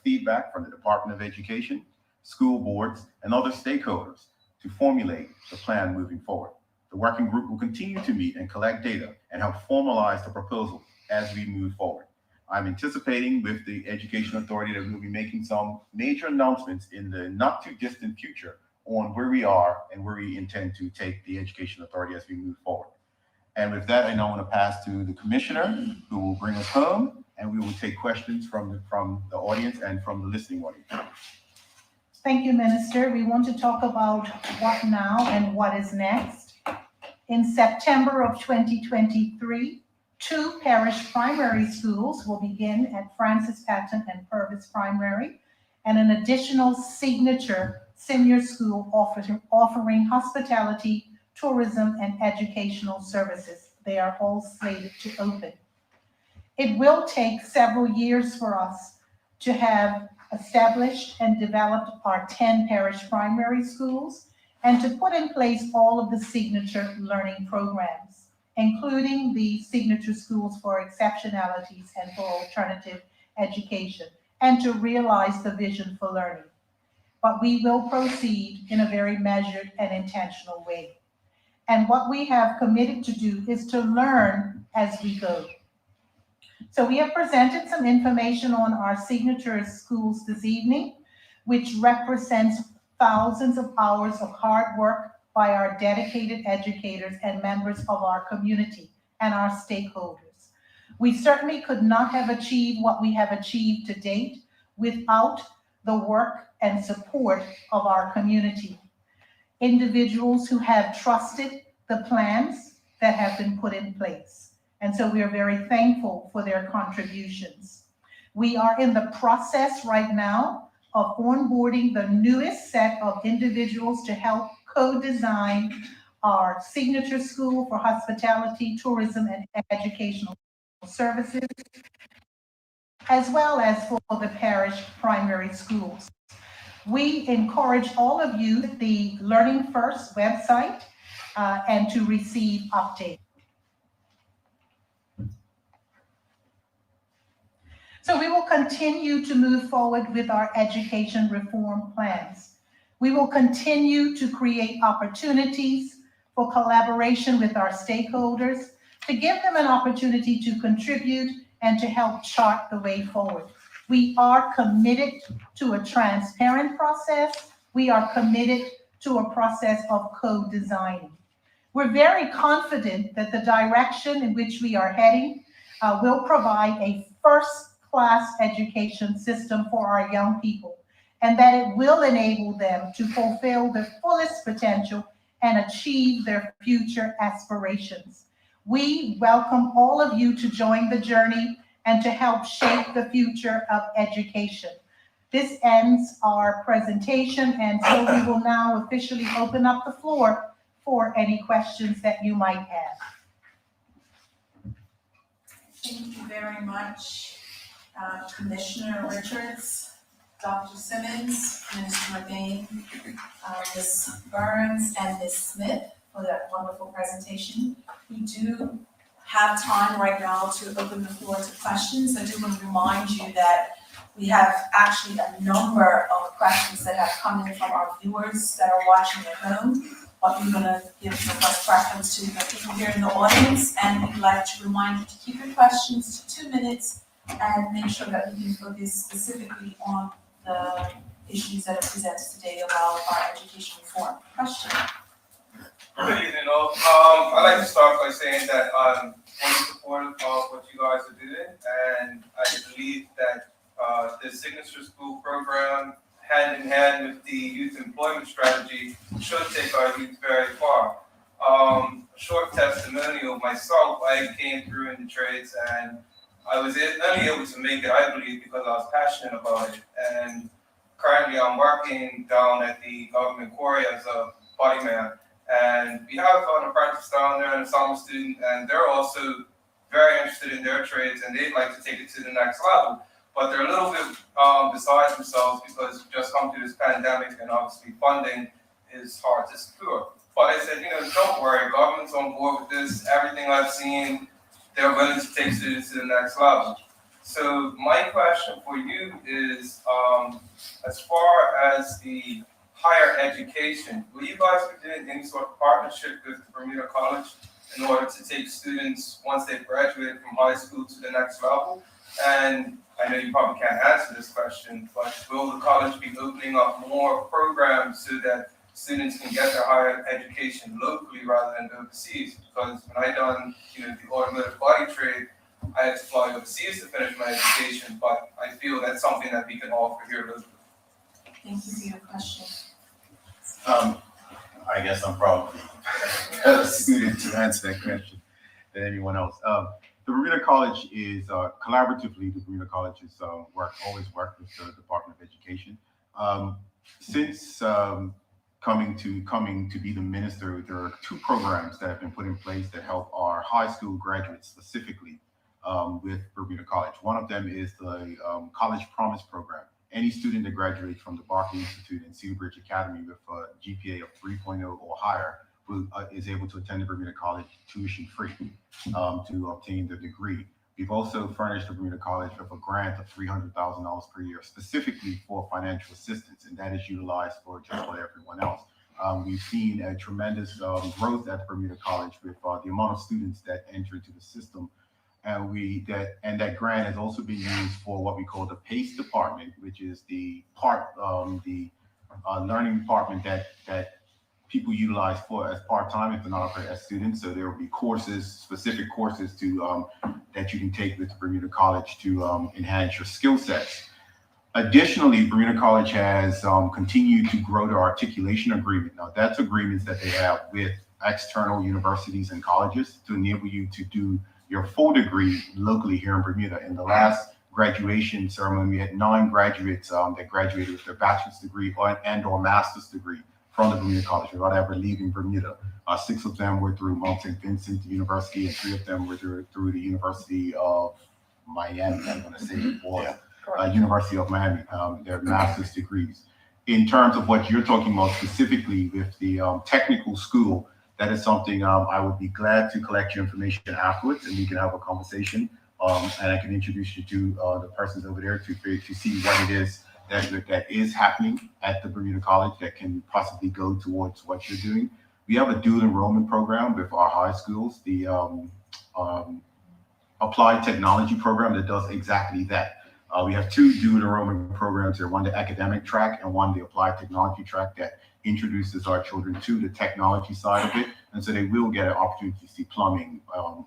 feedback from the Department of Education, school boards, and other stakeholders to formulate the plan moving forward. The working group will continue to meet and collect data and help formalize the proposal as we move forward. I'm anticipating with the Education Authority that we'll be making some major announcements in the not too distant future on where we are and where we intend to take the Education Authority as we move forward. And with that, I now want to pass to the Commissioner, who will bring us home, and we will take questions from the audience and from the listening audience. Thank you, Minister. We want to talk about what now and what is next. In September of 2023, 2 parish primary schools will begin at Francis Patton and Purvis Primary, and an additional signature senior school offering hospitality, tourism, and educational services. They are all slated to open. It will take several years for us to have established and developed our 10 parish primary schools and to put in place all of the signature learning programs, including the signature schools for exceptionalities and for alternative education, and to realize the vision for learning. But we will proceed in a very measured and intentional way. And what we have committed to do is to learn as we go. So we have presented some information on our signature schools this evening, which represents thousands of hours of hard work by our dedicated educators and members of our community and our stakeholders. We certainly could not have achieved what we have achieved to date without the work and support of our community. Individuals who have trusted the plans that have been put in place. And so we are very thankful for their contributions. We are in the process right now of onboarding the newest set of individuals to help co-design our signature school for hospitality, tourism, and educational services, as well as for the parish primary schools. We encourage all of you to the Learning First website and to receive updates. So we will continue to move forward with our education reform plans. We will continue to create opportunities for collaboration with our stakeholders, to give them an opportunity to contribute and to help chart the way forward. We are committed to a transparent process. We are committed to a process of co-designing. We're very confident that the direction in which we are heading will provide a first-class education system for our young people, and that it will enable them to fulfill their fullest potential and achieve their future aspirations. We welcome all of you to join the journey and to help shape the future of education. This ends our presentation, and so we will now officially open up the floor for any questions that you might have. Thank you very much, Commissioner Richards, Dr. Simmons, Minister McBain, Ms. Burns, and Ms. Smith for that wonderful presentation. We do have time right now to open the floor to questions. I do want to remind you that we have actually a number of questions that have come in from our viewers that are watching at home, but we're going to give the first preference to the people here in the audience, and we'd like to remind you to keep your questions to 2 minutes and make sure that we can focus specifically on the issues that are presented today about our education reform. Question? Good evening, all. I'd like to start by saying that I'm fully supportive of what you guys are doing, and I believe that the Signature School program, hand in hand with the youth employment strategy, should take our youth very far. A short testimonial myself, I came through in the trades, and I was only able to make it, I believe, because I was passionate about it. And currently I'm working down at the government quarry as a body man. And we have an apprentice down there and a summer student, and they're also very interested in their trades, and they'd like to take it to the next level. But they're a little bit beside themselves because we've just come through this pandemic, and obviously funding is hard to secure. But I said, don't worry, government's on board with this. Everything I've seen, they're willing to take students to the next level. So my question for you is, as far as the higher education, will you guys be doing any sort of partnership with Bermuda College in order to take students, once they've graduated from high school, to the next level? And I know you probably can't answer this question, but will the college be opening up more programs so that students can get their higher education locally rather than overseas? Because when I done, the automotive body trade, I had to fly overseas to finish my education, but I feel that's something that we can offer here locally. Thank you for your question. I guess I'm probably better suited to answer that question than anyone else. The Bermuda College is collaboratively. The Bermuda College has always worked with the Department of Education. Since coming to be the minister, there are 2 programs that have been put in place that help our high school graduates specifically with Bermuda College. One of them is the College Promise Program. Any student that graduates from the Barclay Institute and Cedar Bridge Academy with a GPA of 3.0 or higher is able to attend the Bermuda College tuition free to obtain the degree. We've also furnished the Bermuda College with a grant of $300,000 per year specifically for financial assistance, and that is utilized for just like everyone else. We've seen a tremendous growth at Bermuda College with the amount of students that enter into the system. And that grant has also been used for what we call the PACE department, which is the learning department that people utilize for as part-time if they're not operated as students. So there will be specific courses that you can take with Bermuda College to enhance your skill sets. Additionally, Bermuda College has continued to grow their articulation agreement. Now, that's agreements that they have with external universities and colleges to enable you to do your full degree locally here in Bermuda. In the last graduation ceremony, we had 9 graduates that graduated with their bachelor's degree and/or master's degree from the Bermuda College without ever leaving Bermuda. 6 of them were through Mount St. Vincent University, and 3 of them were through the University of Miami, I'm going to say it was. University of Miami, their master's degrees. In terms of what you're talking about specifically with the technical school, that is something I would be glad to collect your information afterwards, and we can have a conversation. And I can introduce you to the persons over there to see what it is that is happening at the Bermuda College that can possibly go towards what you're doing. We have a dual enrollment program with our high schools, the applied technology program that does exactly that. We have 2 dual enrollment programs here, one the academic track and one the applied technology track that introduces our children to the technology side of it. And so they will get an opportunity to see plumbing,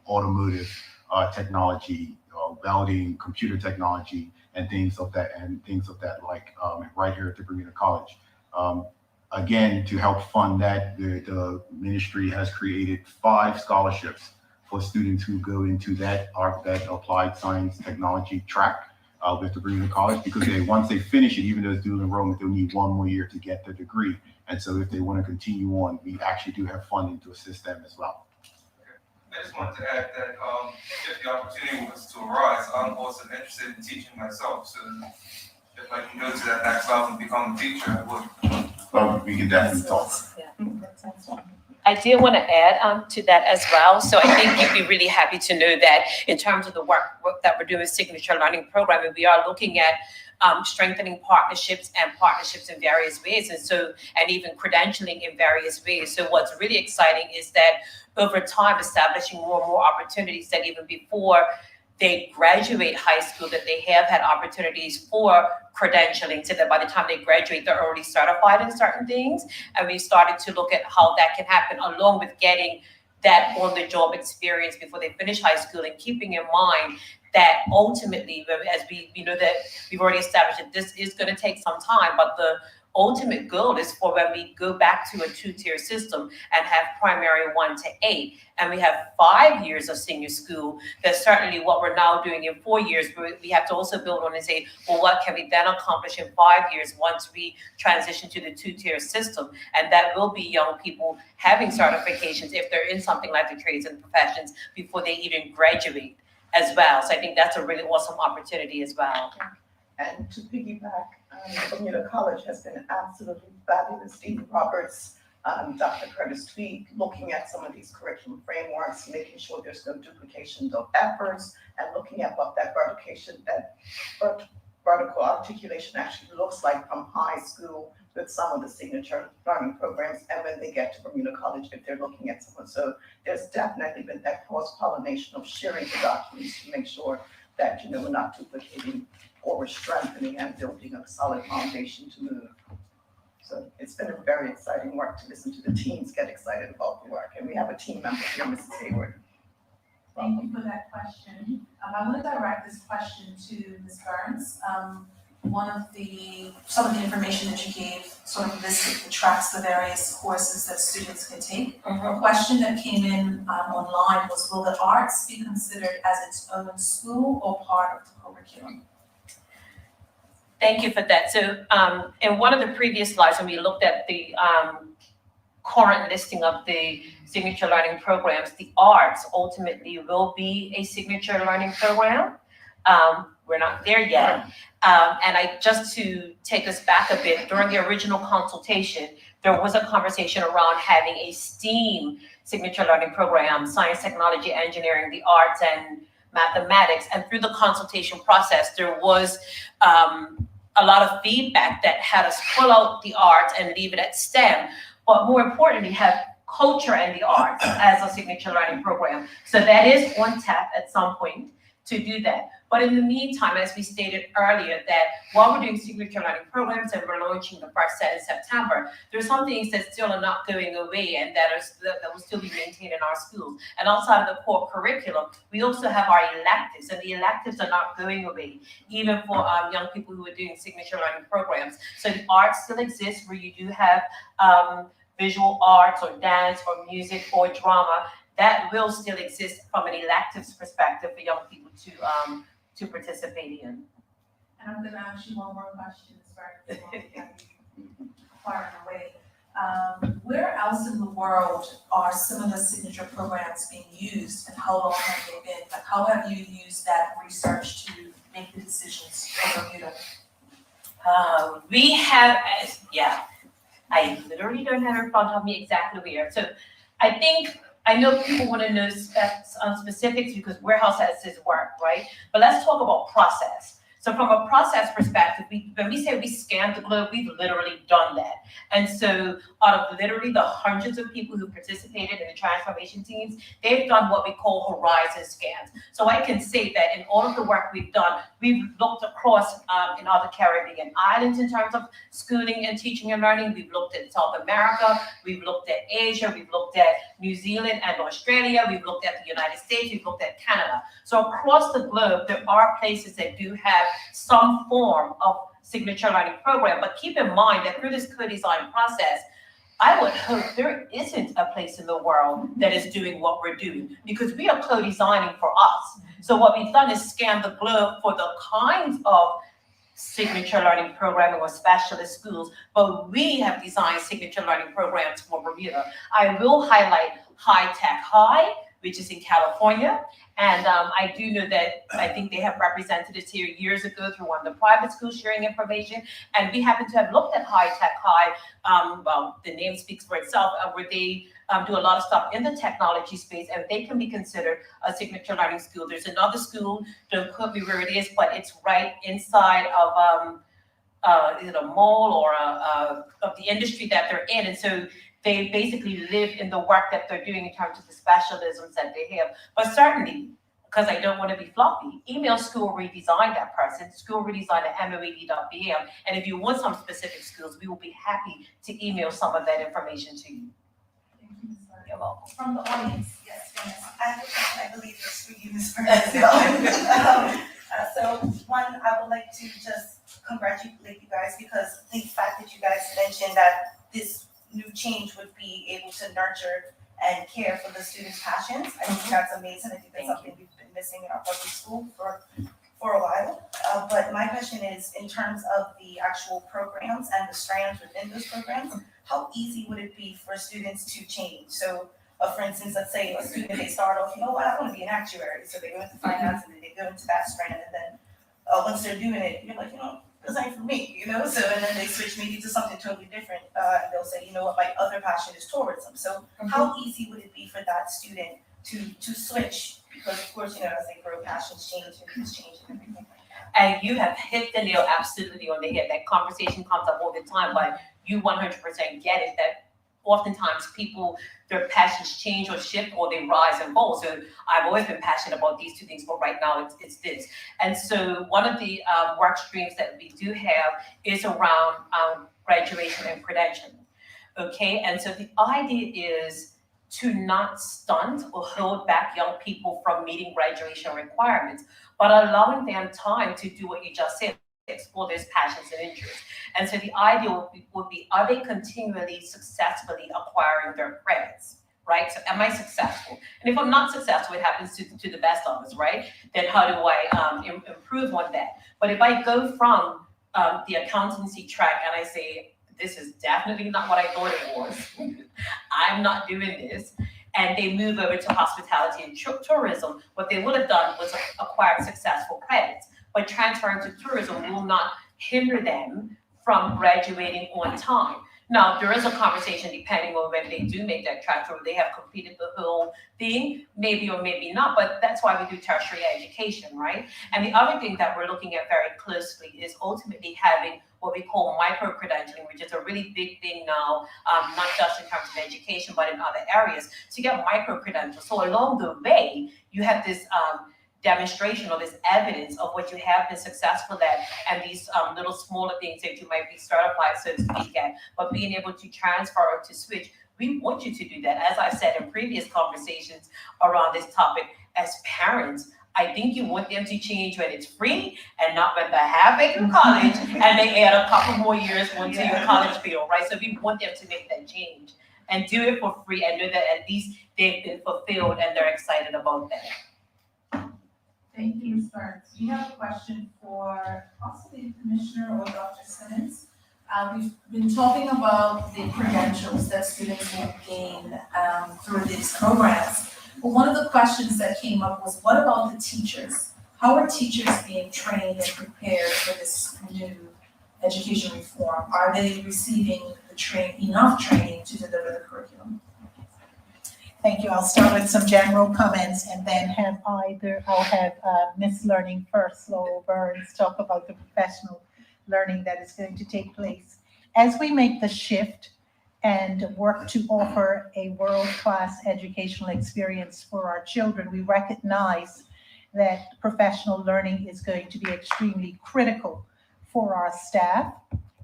automotive technology, welding, computer technology, and things of that like right here at the Bermuda College. Again, to help fund that, the ministry has created 5 scholarships for students who go into that applied science technology track with the Bermuda College, because once they finish it, even though it's dual enrollment, they'll need 1 more year to get their degree. And so if they want to continue on, we actually do have funding to assist them as well. I just wanted to add that if the opportunity was to arise, I'm also interested in teaching myself. So if I can go to that next level and become a teacher, I would. Well, we can definitely talk. I did want to add to that as well. So I think you'd be really happy to know that in terms of the work that we're doing with Signature Learning Program, and we are looking at strengthening partnerships in various ways, and even credentialing in various ways. So what's really exciting is that over time, establishing more and more opportunities that even before they graduate high school, that they have had opportunities for credentialing, so that by the time they graduate, they're already certified in certain things. And we started to look at how that can happen, along with getting that on-the-job experience before they finish high school, and keeping in mind that ultimately, as we know that we've already established that this is going to take some time, but the ultimate goal is for when we go back to a 2-tier system and have primary 1 to 8, and we have 5 years of senior school, that's certainly what we're now doing in 4 years. But we have to also build on and say, well, what can we then accomplish in 5 years once we transition to the 2-tier system? And that will be young people having certifications if they're in something like the trades and professions before they even graduate as well. So I think that's a really awesome opportunity as well. And to piggyback, Bermuda College has been absolutely fabulous. Dean Roberts Dr. Curtis Tweed, looking at some of these curriculum frameworks, making sure there's no duplication of efforts, and looking at what that vertical articulation actually looks like from high school with some of the signature learning programs, and when they get to Bermuda College, if they're looking at someone. So there's definitely been that cross-pollination of sharing the documents to make sure that, we're not duplicating or we're strengthening and building a solid foundation to move. So it's been a very exciting work to listen to the teams get excited about the work, and we have a team member here, Mrs. Hayward. Thank you for that question. I want to direct this question to Ms. Burns. Some of the information that you gave sort of listed the tracks, the various courses that students can take. A question that came in online was, will the arts be considered as its own school or part of the curriculum? Thank you for that. So in one of the previous slides, when we looked at the current listing of the signature learning programs, the arts ultimately will be a signature learning program. We're not there yet. And just to take us back a bit, during the original consultation, there was a conversation around having a STEAM signature learning program, science, technology, engineering, the arts, and mathematics. And through the consultation process, there was a lot of feedback that had us pull out the arts and leave it at STEM, but more importantly, have culture and the arts as a signature learning program. So that is on tap at some point to do that. But in the meantime, as we stated earlier, that while we're doing signature learning programs and we're launching the first set in September, there's some things that still are not going away and that will still be maintained in our schools. And outside of the core curriculum, we also have our electives, and the electives are not going away, even for young people who are doing signature learning programs. So the arts still exists, where you do have visual arts or dance or music or drama. That will still exist from an electives perspective for young people to participate in. And I'm gonna ask you one more question, sorry, firing away. Where else in the world are similar signature programs being used, and how long have they been? Like, how have you used that research to make the decisions for Bermuda? We have, I literally don't have it in front of me exactly where. So I know people want to know specifics because warehouse has its work, right? But let's talk about process. So from a process perspective, when we say we scanned the globe, we've literally done that. And so out of literally the hundreds of people who participated in the transformation teams, they've done what we call horizon scans. So I can say that in all of the work we've done, we've looked across in other Caribbean islands in terms of schooling and teaching and learning. We've looked at South America, we've looked at Asia, we've looked at New Zealand and Australia, we've looked at the United States, we've looked at Canada. So across the globe, there are places that do have some form of signature learning program, but keep in mind that through this co-design process, I would hope there isn't a place in the world that is doing what we're doing, because we are co-designing for us. So what we've done is scan the globe for the kinds of signature learning programming or specialist schools, but we have designed signature learning programs for Bermuda. I will highlight High Tech High, which is in California. And I do know that I think they have representatives here years ago through one of the private schools sharing information. And we happen to have looked at High Tech High, well, the name speaks for itself, where they do a lot of stuff in the technology space, and they can be considered a signature learning school. There's another school, don't quote me where it is, but it's right inside of is it a mall or of the industry that they're in. And so they basically live in the work that they're doing in terms of the specialisms that they have. But certainly, because I don't want to be fluffy, email school redesign that person, school redesign at moed.bm. And if you want some specific schools, we will be happy to email some of that information to you. Thank you, Ms. Burns. You're welcome. From the audience, Yes, I have a question, I believe it's for you, Ms. Burns. So one, I would like to just congratulate you guys, because the fact that you guys mentioned that this new change would be able to nurture and care for the students' passions. I think that's amazing. I think that's something we've been missing in our public school for a while. But my question is, in terms of the actual programs and the strands within those programs, how easy would it be for students to change? So, for instance, let's say a student, they start off, I want to be an actuary. So they go into finance and then they go into that strand. And then once they're doing it, you're like, design for me, so, and then they switch maybe to something totally different, and they'll say, you know what, my other passion is tourism. So how easy would it be for that student to switch? Because of course, as they grow, passions change and things change and everything. And you have hit the nail absolutely on the head. That conversation comes up all the time, but you 100% get it, that oftentimes people, their passions change or shift, or they rise and fall. So I've always been passionate about these two things, but right now it's this. And so one of the work streams that we do have is around graduation and credentialing. Okay, and so the idea is to not stunt or hold back young people from meeting graduation requirements, but allowing them time to do what you just said, explore their passions and interests. And so the idea would be, are they continually successfully acquiring their credits, right? So am I successful? And if I'm not successful, it happens to the best of us, right? Then how do I improve on that? But if I go from the accountancy track and I say, this is definitely not what I thought it was, I'm not doing this, and they move over to hospitality and tourism, what they would have done was acquired successful credits. But transferring to tourism will not hinder them from graduating on time. Now, there is a conversation depending on when they do make that transfer, they have completed the whole thing, maybe or maybe not, but that's why we do tertiary education, right? And the other thing that we're looking at very closely is ultimately having what we call micro-credentialing, which is a really big thing now, not just in terms of education, but in other areas, to get micro-credentials. So along the way, you have this demonstration or this evidence of what you have been successful at, and these little smaller things that you might be certified, so to speak, at, but being able to transfer or to switch. We want you to do that. As I said in previous conversations around this topic, as parents, I think you want them to change when it's free and not when they're halfway through college and they add a couple more years onto your college bill, right? So we want them to make that change and do it for free and know that at least they've been fulfilled and they're excited about that. Thank you, Ms. Burns. We have a question for possibly the Commissioner or Dr. Simmons. We've been talking about the credentials that students will gain through these programs. But one of the questions that came up was, what about the teachers? How are teachers being trained and prepared for this new education reform? Are they receiving enough training to deliver the curriculum? Thank you. I'll start with some general comments and then I'll have Ms. Learning First, Laurel Burns, talk about the professional learning that is going to take place. As we make the shift and work to offer a world-class educational experience for our children, we recognize that professional learning is going to be extremely critical for our staff.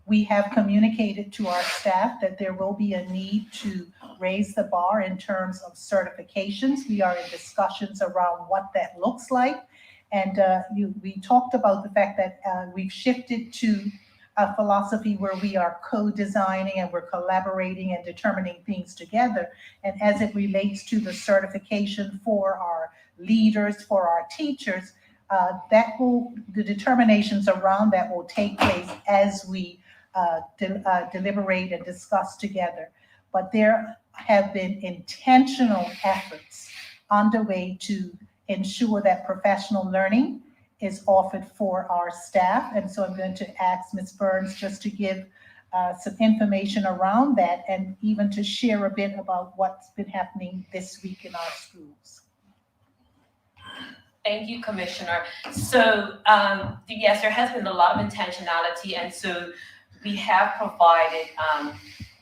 We have communicated to our staff that there will be a need to raise the bar in terms of certifications. We are in discussions around what that looks like. And we talked about the fact that we've shifted to a philosophy where we are co-designing and we're collaborating and determining things together. And as it relates to the certification for our leaders, for our teachers, the determinations around that will take place as we deliberate and discuss together. But there have been intentional efforts underway to ensure that professional learning is offered for our staff. And so I'm going to ask Ms. Burns just to give some information around that and even to share a bit about what's been happening this week in our schools. Thank you, Commissioner. So yes, there has been a lot of intentionality, and so we have provided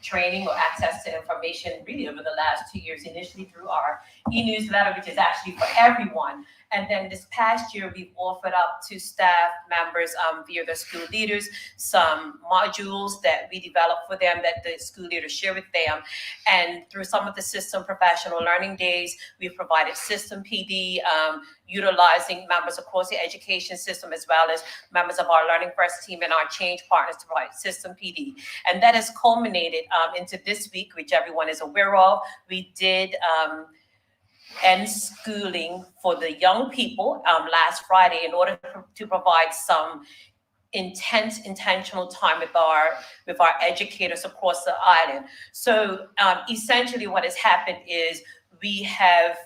training or access to information really over the last 2 years, initially through our e-newsletter, which is actually for everyone. And then this past year, we've offered up to staff members via the school leaders some modules that we developed for them that the school leaders share with them. And through some of the system professional learning days, we've provided system PD, utilizing members across the education system, as well as members of our Learning First team and our change partners to provide system PD. And that has culminated into this week, which everyone is aware of. We did end schooling for the young people last Friday in order to provide some intentional time with our educators across the island. So essentially what has happened is we have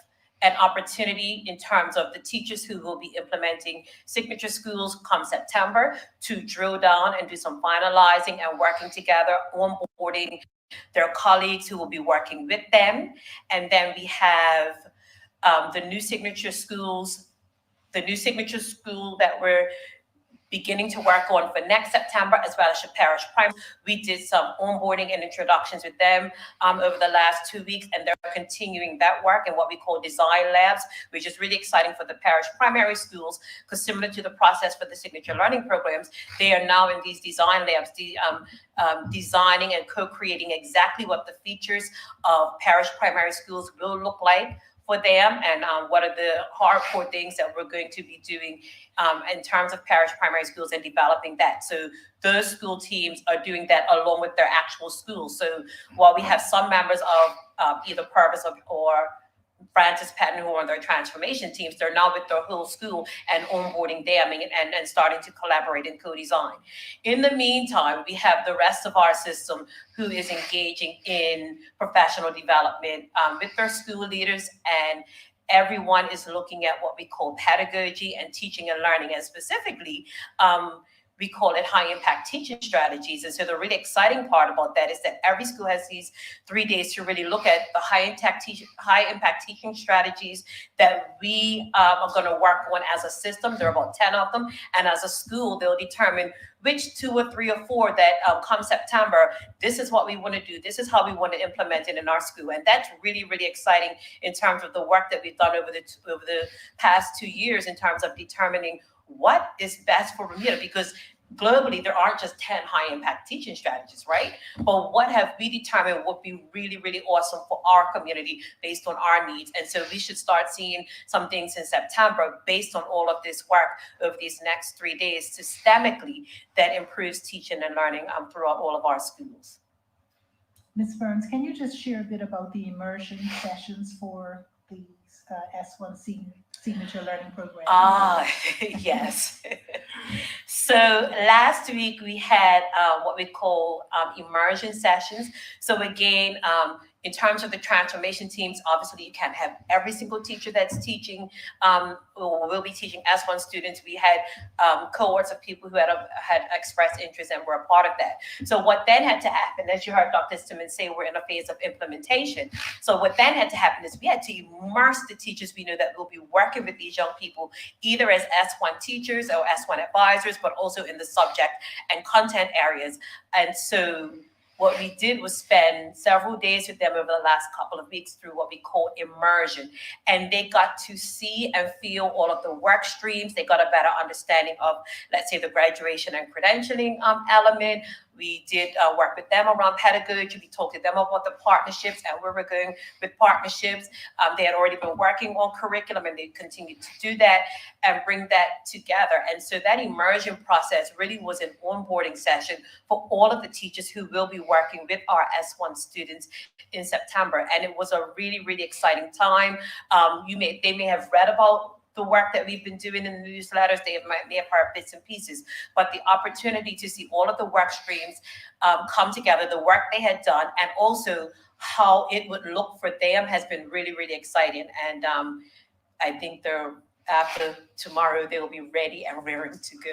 an opportunity in terms of the teachers who will be implementing signature schools come September to drill down and do some finalizing and working together, onboarding their colleagues who will be working with them. And then we have the new signature school that we're beginning to work on for next September, as well as your Parish Prime. We did some onboarding and introductions with them over the last 2 weeks, and they're continuing that work in what we call design labs, which is really exciting for the parish primary schools, because similar to the process for the signature learning programs, they are now in these design labs, designing and co-creating exactly what the features of parish primary schools will look like for them, and what are the hardcore things that we're going to be doing in terms of parish primary schools and developing that. So those school teams are doing that along with their actual schools. So while we have some members of either Purvis or Francis Patton who are on their transformation teams, they're now with their whole school and onboarding them and starting to collaborate and co-design. In the meantime, we have the rest of our system who is engaging in professional development with their school leaders, and everyone is looking at what we call pedagogy and teaching and learning, and specifically, we call it high impact teaching strategies. And so the really exciting part about that is that every school has these 3 days to really look at the high impact teaching strategies that we are going to work on as a system. There are about 10 of them. And as a school, they'll determine which 2 or 3 or 4 that come September, this is what we want to do. This is how we want to implement it in our school. And that's really, really exciting in terms of the work that we've done over the past 2 years in terms of determining what is best for Bermuda, because globally there aren't just 10 high impact teaching strategies, right? But what have we determined would be really, really awesome for our community based on our needs? And so we should start seeing some things in September based on all of this work over these next 3 days systemically that improves teaching and learning throughout all of our schools. Ms. Burns, can you just share a bit about the immersion sessions for the S1 Signature Learning Program? Yes. So last week we had what we call immersion sessions. So again, in terms of the transformation teams, obviously you can't have every single teacher that's teaching or will be teaching S1 students. We had cohorts of people who had expressed interest and were a part of that. So what then had to happen, as you heard Dr. Stimmons say, we're in a phase of implementation. So what then had to happen is we had to immerse the teachers we know that will be working with these young people, either as S1 teachers or S1 advisors, but also in the subject and content areas. And so what we did was spend several days with them over the last couple of weeks through what we call immersion. And they got to see and feel all of the work streams. They got a better understanding of, let's say, the graduation and credentialing element. We did work with them around pedagogy. We talked to them about the partnerships and where we're going with partnerships. They had already been working on curriculum, and they continued to do that and bring that together. And so that immersion process really was an onboarding session for all of the teachers who will be working with our S1 students in September. And it was a really, really exciting time. They may have read about the work that we've been doing in the newsletters. They may have heard bits and pieces, but the opportunity to see all of the work streams come together, the work they had done, and also how it would look for them has been really, really exciting. And I think after tomorrow, they'll be ready and raring to go.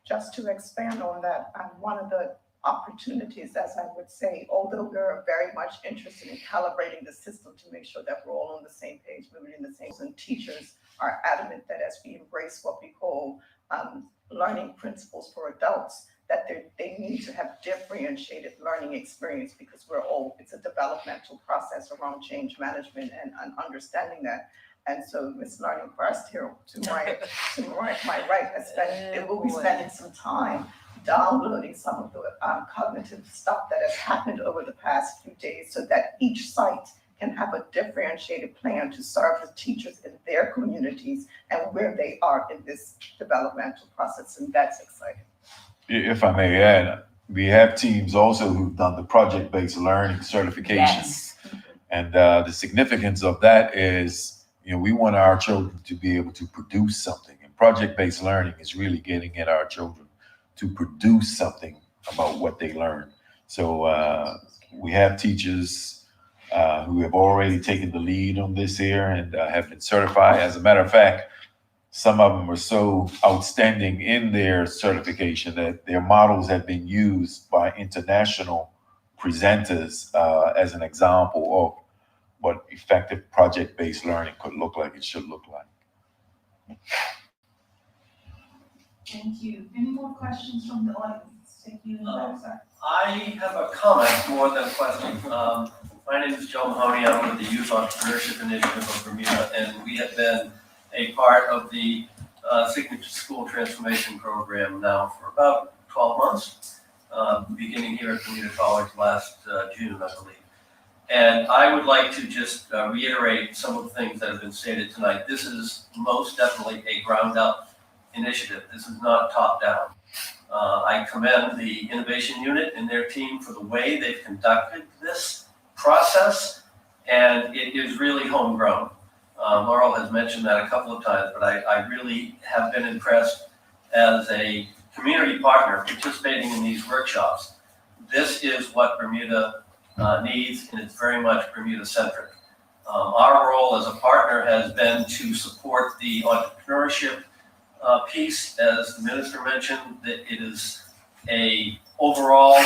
Just to expand on that, one of the opportunities, as I would say, although we're very much interested in calibrating the system to make sure that we're all on the same page, moving in the same, and teachers are adamant that as we embrace what we call learning principles for adults, that they need to have differentiated learning experience, because it's a developmental process around change management and understanding that. And so Ms. Learning First here to my right will be spending some time downloading some of the cognitive stuff that has happened over the past few days, so that each site can have a differentiated plan to serve the teachers in their communities and where they are in this developmental process. And that's exciting. If I may add, we have teams also who've done the project-based learning certification. Yes. And the significance of that is, we want our children to be able to produce something. And project-based learning is really getting at our children to produce something about what they learn. So we have teachers who have already taken the lead on this here and have been certified. As a matter of fact, some of them are so outstanding in their certification that their models have been used by international presenters as an example of what effective project-based learning could look like, it should look like. Thank you. Any more questions from the audience? Thank you. I have a comment more than a question. My name is Joe Mahoney. I'm with the Youth Entrepreneurship Initiative of Bermuda, and we have been a part of the Signature School Transformation Program now for about 12 months, beginning here at Bermuda College last June, I believe. And I would like to just reiterate some of the things that have been stated tonight. This is most definitely a ground-up initiative. This is not top-down. I commend the Innovation Unit and their team for the way they've conducted this process, and it is really homegrown. Laurel has mentioned that a couple of times, but I really have been impressed as a community partner participating in these workshops. This is what Bermuda needs, and it's very much Bermuda-centric. Our role as a partner has been to support the entrepreneurship piece, as the minister mentioned, that it is a overall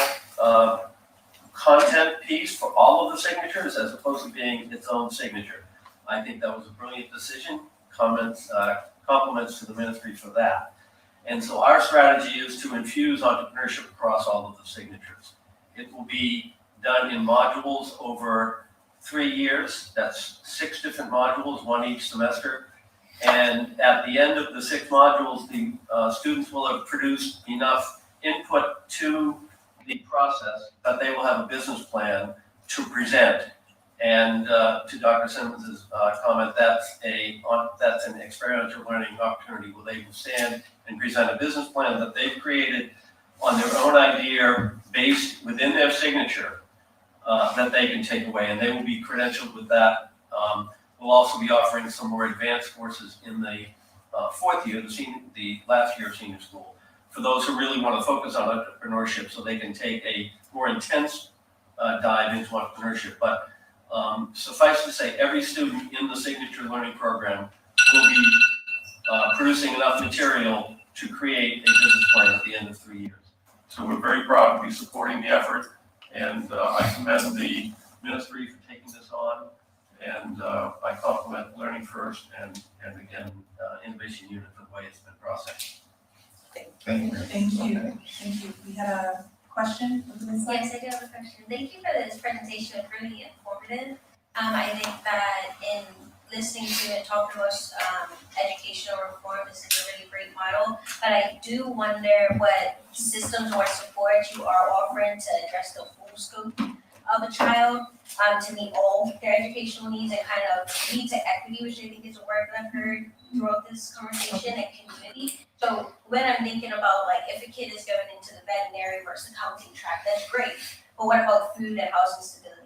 content piece for all of the signatures as opposed to being its own signature. I think that was a brilliant decision. Compliments to the ministry for that. And so our strategy is to infuse entrepreneurship across all of the signatures. It will be done in modules over 3 years. That's 6 different modules, one each semester. And at the end of the 6 modules, the students will have produced enough input to the process that they will have a business plan to present. And to Dr. Simmons's comment, that's an experiential learning opportunity where they will stand and present a business plan that they've created on their own idea based within their signature that they can take away, and they will be credentialed with that. We'll also be offering some more advanced courses in the 4th year, the last year of senior school, for those who really want to focus on entrepreneurship so they can take a more intense dive into entrepreneurship. But suffice to say, every student in the Signature Learning Program will be producing enough material to create a business plan at the end of 3 years. So we're very proud to be supporting the effort, and I commend the ministry for taking this on, and I compliment Learning First and again, Innovation Unit for the way it's been processed. Thank you. Thank you. Thank you. We had a question? Yes, I do have a question. Thank you for this presentation. It's really informative. I think that in listening to and talking to us, educational reform is a really great model. But I do wonder what systems or support you are offering to address the full scope of a child, to meet all their educational needs and kind of lead to equity, which I think is a word that I've heard throughout this conversation, and community. So when I'm thinking about, like, if a kid is going into the veterinary versus accounting track, that's great. But what about food and housing stability?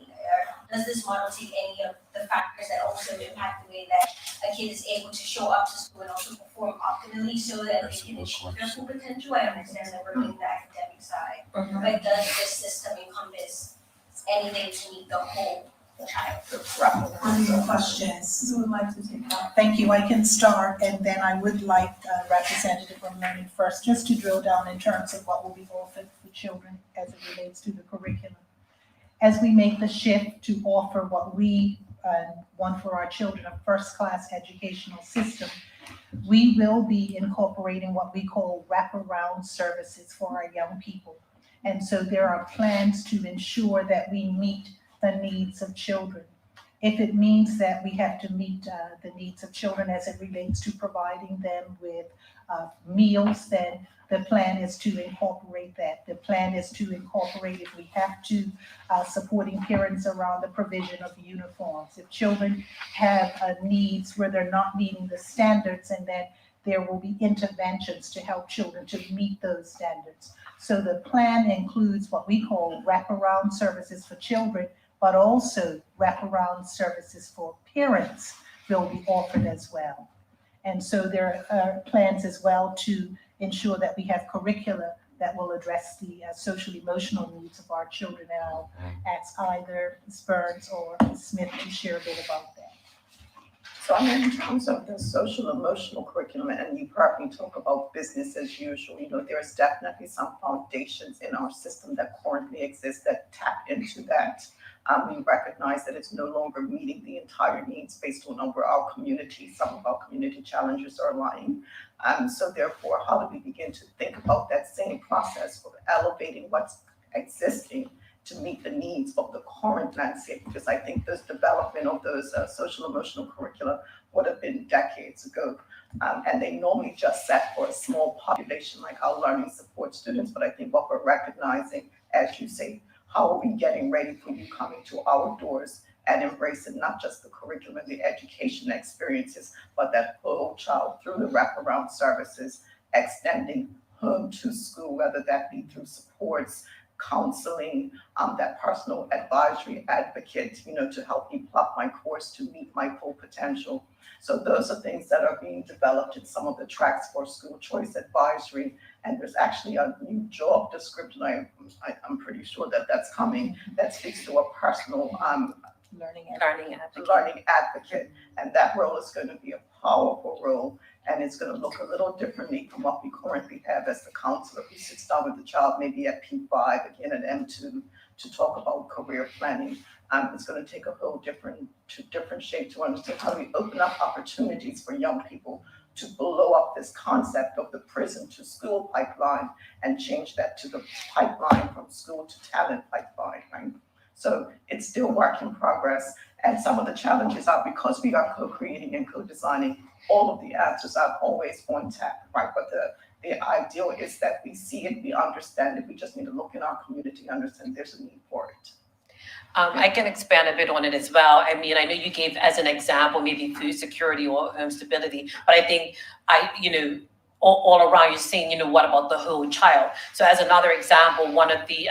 Does this model take any of the factors that also impact the way that a kid is able to show up to school and also perform optimally so that they can achieve their full potential? I understand that we're doing the academic side, but does this system encompass anything to meet the whole child? Any questions? Who would like to take that? Thank you. I can start, and then I would like a representative from Learning First just to drill down in terms of what will be offered for children as it relates to the curriculum. As we make the shift to offer what we want for our children, a first-class educational system, we will be incorporating what we call wraparound services for our young people. And so there are plans to ensure that we meet the needs of children. If it means that we have to meet the needs of children as it relates to providing them with meals, then the plan is to incorporate that. The plan is to incorporate, if we have to, supporting parents around the provision of uniforms. If children have needs where they're not meeting the standards, and then there will be interventions to help children to meet those standards. So the plan includes what we call wraparound services for children, but also wraparound services for parents will be offered as well. And so there are plans as well to ensure that we have curricula that will address the social emotional needs of our children. And I'll ask either Ms. Burns or Ms. Smith to share a bit about that. So I mean, in terms of the social emotional curriculum, and you heard me talk about business as usual, there's definitely some foundations in our system that currently exist that tap into that. We recognize that it's no longer meeting the entire needs based on where our community, some of our community challenges are lying. So therefore, how do we begin to think about that same process of elevating what's existing to meet the needs of the current landscape? Because I think this development of those social emotional curricula would have been decades ago. And they normally just set for a small population like our learning support students. But I think what we're recognizing, as you say, how are we getting ready for you coming to our doors and embracing not just the curriculum and the education experiences, but that whole child through the wraparound services, extending home to school, whether that be through supports, counseling, that personal advisory advocate, to help me plot my course to meet my full potential. So those are things that are being developed in some of the tracks for school choice advisory. And there's actually a new job description. I'm pretty sure that that's coming that speaks to a personal Learning advocate. And that role is going to be a powerful role. And it's going to look a little differently from what we currently have as the counselor who sits down with the child, maybe at P5, again at M2, to talk about career planning. It's going to take a whole different shape to understand how do we open up opportunities for young people to blow up this concept of the prison to school pipeline and change that to the pipeline from school to talent pipeline, right? So it's still work in progress. And some of the challenges are because we are co-creating and co-designing, all of the answers are always on tap, right? But the ideal is that we see it, we understand it, we just need to look in our community, understand there's a need for it. I can expand a bit on it as well. I mean, I know you gave as an example, maybe food security or home stability, but I think all around you're saying, what about the whole child? So as another example, one of the,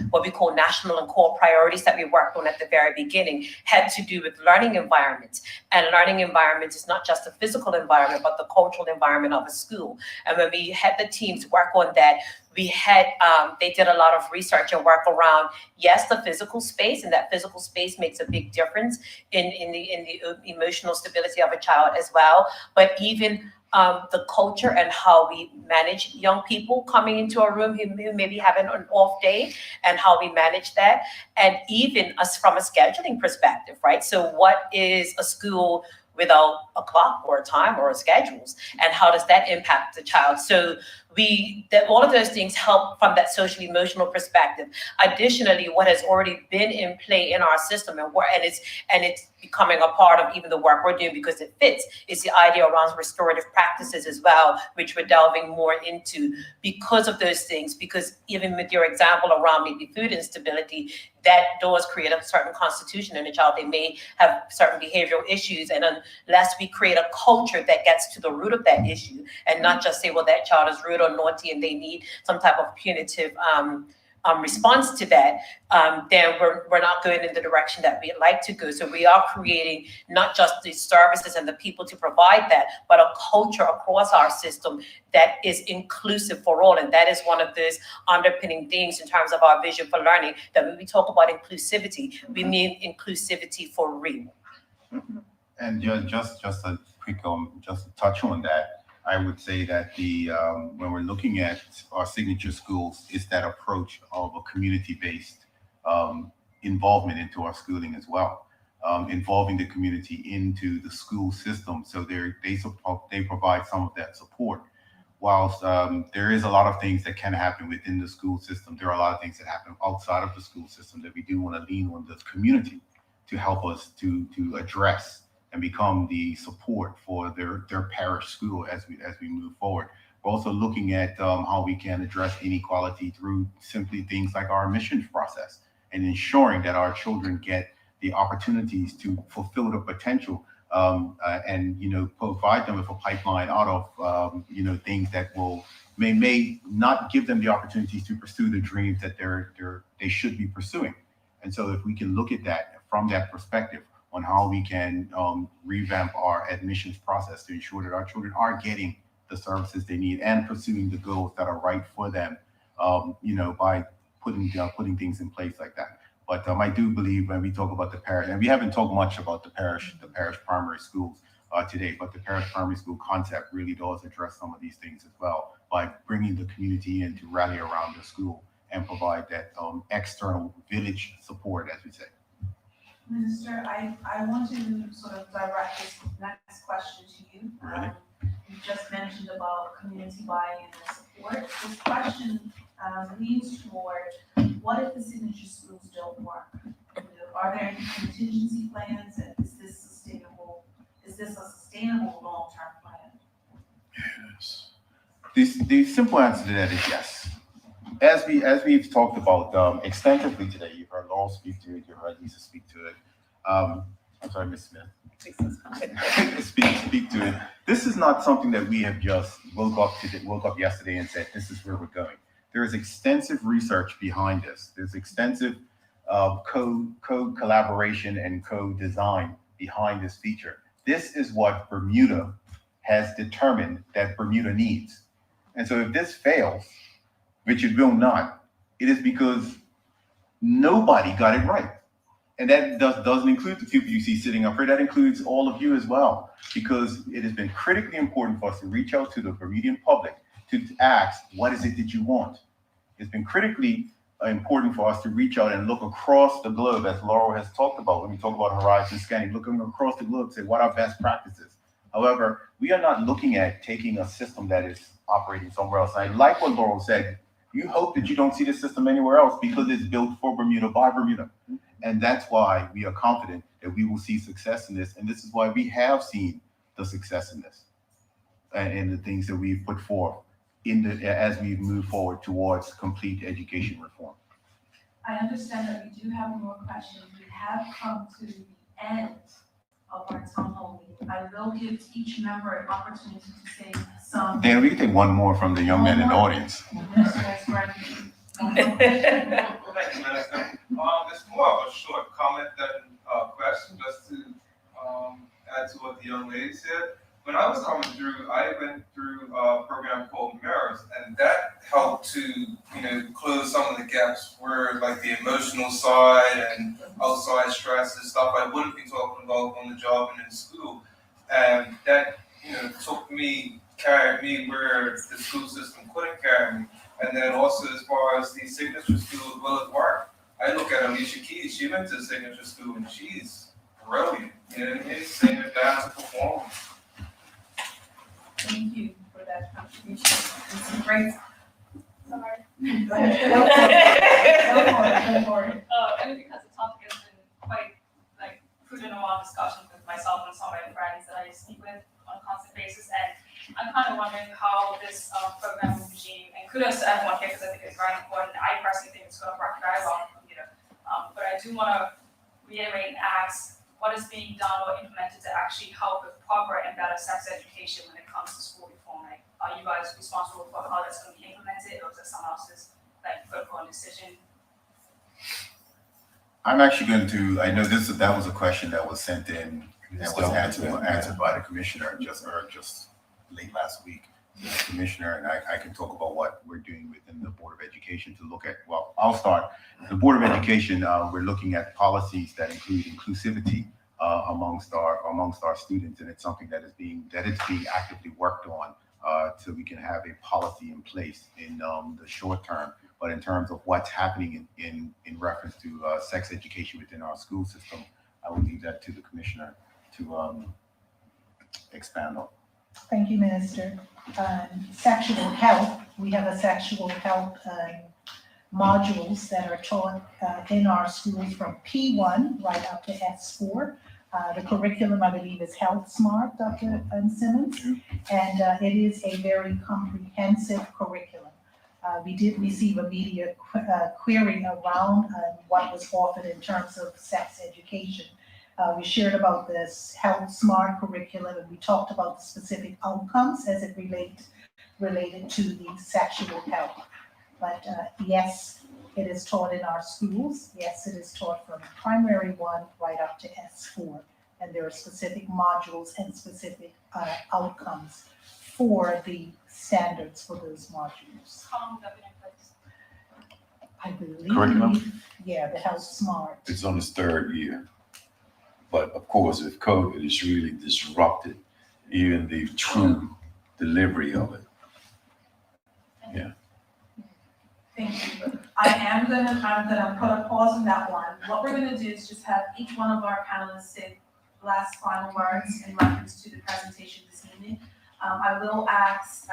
what we call national and core priorities that we worked on at the very beginning had to do with learning environments. And learning environments is not just the physical environment, but the cultural environment of a school. And when we had the teams work on that, we had, they did a lot of research and work around, yes, the physical space, and that physical space makes a big difference in the emotional stability of a child as well. But even the culture and how we manage young people coming into a room who maybe having an off day, and how we manage that, and even us from a scheduling perspective, right? So what is a school without a clock or a time or a schedules, and how does that impact the child? So all of those things help from that social emotional perspective. Additionally, what has already been in play in our system and it's becoming a part of even the work we're doing because it fits, is the idea around restorative practices as well, which we're delving more into because of those things. Because even with your example around maybe food instability, that does create a certain constitution in a child. They may have certain behavioral issues, and unless we create a culture that gets to the root of that issue and not just say, well, that child is rude or naughty and they need some type of punitive response to that, then we're not going in the direction that we'd like to go. So we are creating not just the services and the people to provide that, but a culture across our system that is inclusive for all. And that is one of those underpinning things in terms of our vision for learning, that when we talk about inclusivity, we mean inclusivity for real. And just a quick, just to touch on that, I would say that when we're looking at our signature schools, it's that approach of a community-based involvement into our schooling as well, involving the community into the school system. So they provide some of that support. Whilst there is a lot of things that can happen within the school system, there are a lot of things that happen outside of the school system that we do want to lean on the community to help us to address and become the support for their parish school as we move forward. We're also looking at how we can address inequality through simply things like our admissions process and ensuring that our children get the opportunities to fulfill their potential and provide them with a pipeline out of things that may not give them the opportunities to pursue the dreams that they should be pursuing. And so if we can look at that from that perspective, on how we can revamp our admissions process to ensure that our children are getting the services they need and pursuing the goals that are right for them by putting things in place like that. But I do believe when we talk about the parish, and we haven't talked much about the parish primary schools today, but the parish primary school concept really does address some of these things as well by bringing the community in to rally around the school and provide that external village support, as we say. Minister, I want to sort of direct this next question to you. Really? You just mentioned about community buy-in and support. This question leans toward, what if the signature schools don't work? Are there any contingency plans, and is this sustainable? Is this a sustainable long-term plan? Yes. The simple answer to that is yes. As we've talked about extensively today, you've heard Laurel speak to it, you've heard Lisa speak to it. I'm sorry, Ms. Smith. speak to it. This is not something that we have just woke up yesterday and said, this is where we're going. There is extensive research behind this. There's extensive code collaboration and code design behind this feature. This is what Bermuda has determined that Bermuda needs. And so if this fails, which it will not, it is because nobody got it right. And that doesn't include the people you see sitting up here. That includes all of you as well, because it has been critically important for us to reach out to the Bermudian public to ask, what is it that you want? It's been critically important for us to reach out and look across the globe, as Laurel has talked about when we talk about horizon scanning, looking across the globe to say, what are best practices? However, we are not looking at taking a system that is operating somewhere else. And I like what Laurel said. You hope that you don't see the system anywhere else because it's built for Bermuda by Bermuda. And that's why we are confident that we will see success in this. And this is why we have seen the success in this and the things that we've put forth as we move forward towards complete education reform. I understand that we do have more questions. We have come to the end of our town hall meeting. I will give each member an opportunity to say some. Dan, we can take one more from the young man in the audience. That's right. Thank you, Minister. It's more of a short comment than a question, just to add to what the young lady said. When I was coming through, I went through a program called Mirrors, and that helped to, close some of the gaps where, like, the emotional side and outside stress and stuff I wouldn't be talking about on the job and in school. And that, carried me where the school system couldn't carry me. And then also, as far as the signature school as well as work, I look at Alicia Keys. She went to the signature school and she's brilliant. Singing, dance, performing. Thank you for that contribution. It's some great. Sorry. Go for it. Only because the topic has been quite fruit in a lot of discussions with myself and some of my friends that I speak with on a constant basis, and I'm kind of wondering how this program regime, and kudos to everyone here because I think it's very important. I personally think it's going to work very well in Bermuda, but I do want to reiterate and ask what is being done or implemented to actually help with proper and better sex education when it comes to school reform. Are you guys responsible for how that's going to be implemented, or is it someone else's critical decision? I'm actually going to, I know that was a question that was sent in, that was answered by the commissioner just late last week. The commissioner, and I can talk about what we're doing within the Board of Education to look at, well, I'll start. The Board of Education, we're looking at policies that include inclusivity amongst our students, and it's something that is being actively worked on so we can have a policy in place in the short term. But in terms of what's happening in reference to sex education within our school system, I will leave that to the commissioner to expand on. Thank you, Minister. Sexual health, we have a sexual health modules that are taught in our schools from P1 right up to S4. The curriculum, I believe, is Health Smart, Dr. Simmons, and it is a very comprehensive curriculum. We did receive a media query around what was offered in terms of sex education. We shared about this Health Smart curriculum, and we talked about the specific outcomes as it related to the sexual health. But yes, it is taught in our schools. Yes, it is taught from primary 1 right up to S4. And there are specific modules and specific outcomes for the standards for those modules. How long have that been in place? I believe. Curriculum? Yeah, the Health Smart. It's on its third year. But of course, with COVID, it's really disrupted even the true delivery of it. Thank you. I'm gonna put a pause on that one. What we're gonna do is just have each one of our panelists say last final words in reference to the presentation this evening. I will ask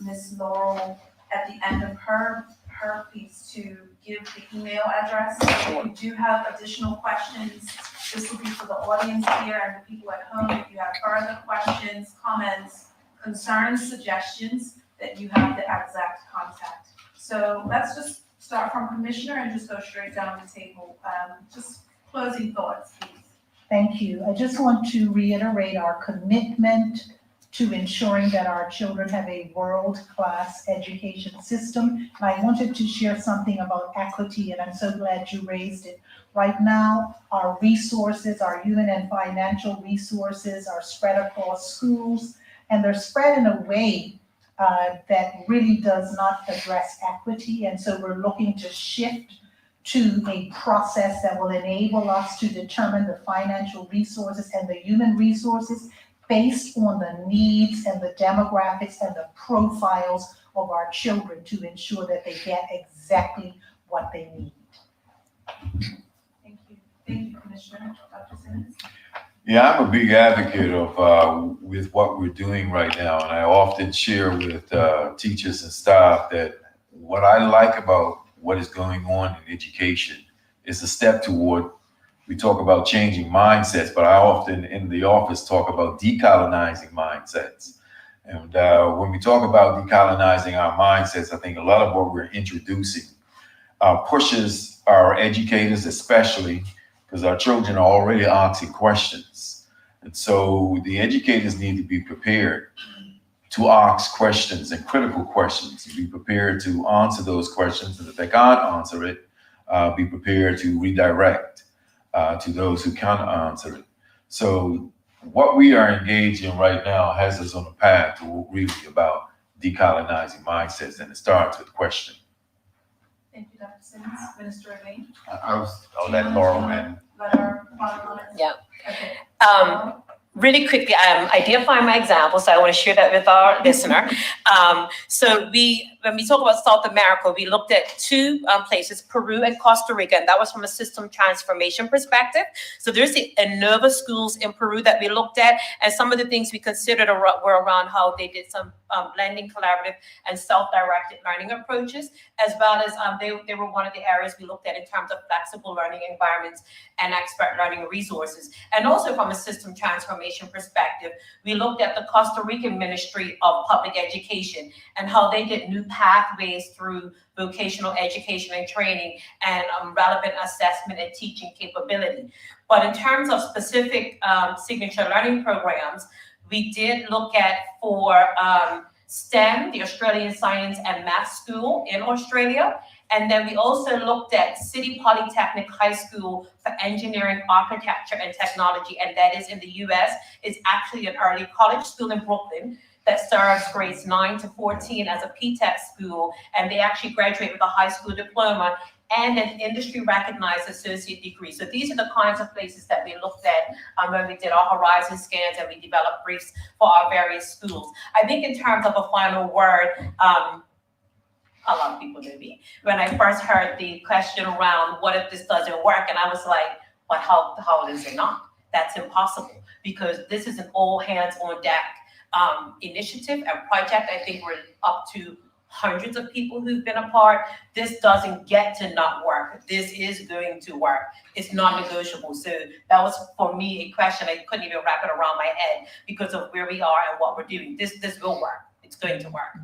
Ms. Laurel at the end of her piece to give the email address. If you do have additional questions, this will be for the audience here and the people at home. If you have further questions, comments, concerns, suggestions, that you have the exact contact. So let's just start from Commissioner and just go straight down the table. Just closing thoughts, please. Thank you. I just want to reiterate our commitment to ensuring that our children have a world-class education system. And I wanted to share something about equity, and I'm so glad you raised it. Right now, our resources, our human and financial resources are spread across schools, and they're spread in a way that really does not address equity. And so we're looking to shift to a process that will enable us to determine the financial resources and the human resources based on the needs and the demographics and the profiles of our children to ensure that they get exactly what they need. Thank you. Thank you, Commissioner. Dr. Simmons? Yeah, I'm a big advocate of with what we're doing right now, and I often share with teachers and staff that what I like about what is going on in education is a step toward. We talk about changing mindsets, but I often in the office talk about decolonizing mindsets. And when we talk about decolonizing our mindsets, I think a lot of what we're introducing pushes our educators, especially because our children are already asking questions. And so the educators need to be prepared to ask questions and critical questions, to be prepared to answer those questions. And if they can't answer it, be prepared to redirect to those who can answer it. So what we are engaged in right now has us on a path to really about decolonizing mindsets, and it starts with questioning. Thank you, Dr. Simmons. Minister Elaine? I'll let Laurel in. Let her comment. Yeah. Okay. Really quickly, I did find my example, so I want to share that with our listener. So when we talk about South America, we looked at two places, Peru and Costa Rica, and that was from a system transformation perspective. So there's the Innova schools in Peru that we looked at, and some of the things we considered were around how they did some blending, collaborative, and self-directed learning approaches, as well as they were one of the areas we looked at in terms of flexible learning environments and expert learning resources. And also from a system transformation perspective, we looked at the Costa Rican Ministry of Public Education and how they did new pathways through vocational education and training and relevant assessment and teaching capability. But in terms of specific signature learning programs, we did look at for STEM, the Australian Science and Math School in Australia. And then we also looked at City Polytechnic High School for Engineering, Architecture, and Technology, and that is in the US. It's actually an early college school in Brooklyn that serves grades 9 to 14 as a PTEC school, and they actually graduate with a high school diploma and an industry-recognized associate degree. So these are the kinds of places that we looked at when we did our horizon scans and we developed briefs for our various schools. I think in terms of a final word, a lot of people knew me. When I first heard the question around what if this doesn't work, and I was like, but how is it not? That's impossible, because this is an all hands on deck initiative and project. I think we're up to hundreds of people who've been a part. This doesn't get to not work. This is going to work. It's non-negotiable. So that was, for me, a question I couldn't even wrap it around my head because of where we are and what we're doing. This will work. It's going to work.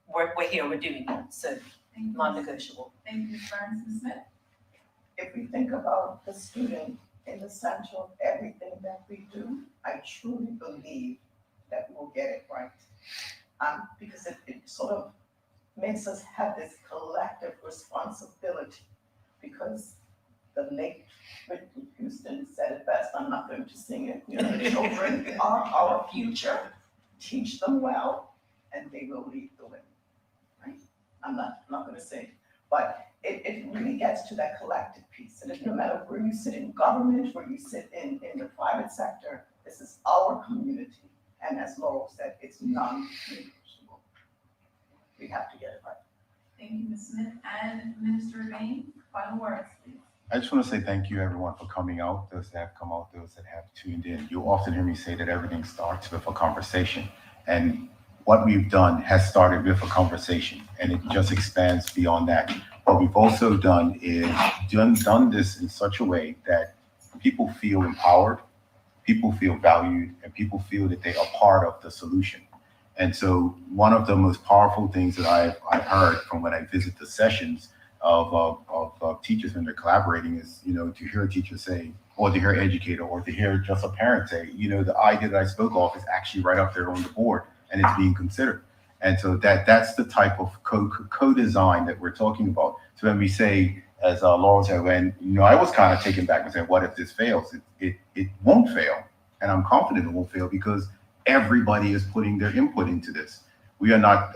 We're here, we're doing it. So non-negotiable. Thank you, Ms. Burns. Ms. Smith? If we think about the student in the center of everything that we do, I truly believe that we'll get it right. Because it sort of makes us have this collective responsibility, because the late Whitney Houston said it best. I'm not going to sing it. You know, the children are our future. Teach them well, and they will lead the way. Right? I'm not going to sing, but it really gets to that collective piece. And no matter where you sit in government, where you sit in the private sector, this is our community. And as Laurel said, it's non-negotiable. We have to get it right. Thank you, Ms. Smith. And Minister Bain, final words, please. I just want to say thank you, everyone, for coming out, those that have come out, those that have tuned in. You often hear me say that everything starts with a conversation. And what we've done has started with a conversation, and it just expands beyond that. What we've also done is done this in such a way that people feel empowered, people feel valued, and people feel that they are part of the solution. And so one of the most powerful things that I've heard from when I visit the sessions of teachers when they're collaborating is, to hear a teacher say, or to hear an educator, or to hear just a parent say, the idea that I spoke of is actually right up there on the board and it's being considered. And so that's the type of co-design that we're talking about. So when we say, as Laurel said, when, I was kind of taken back and said, what if this fails? It won't fail. And I'm confident it won't fail because everybody is putting their input into this. We are not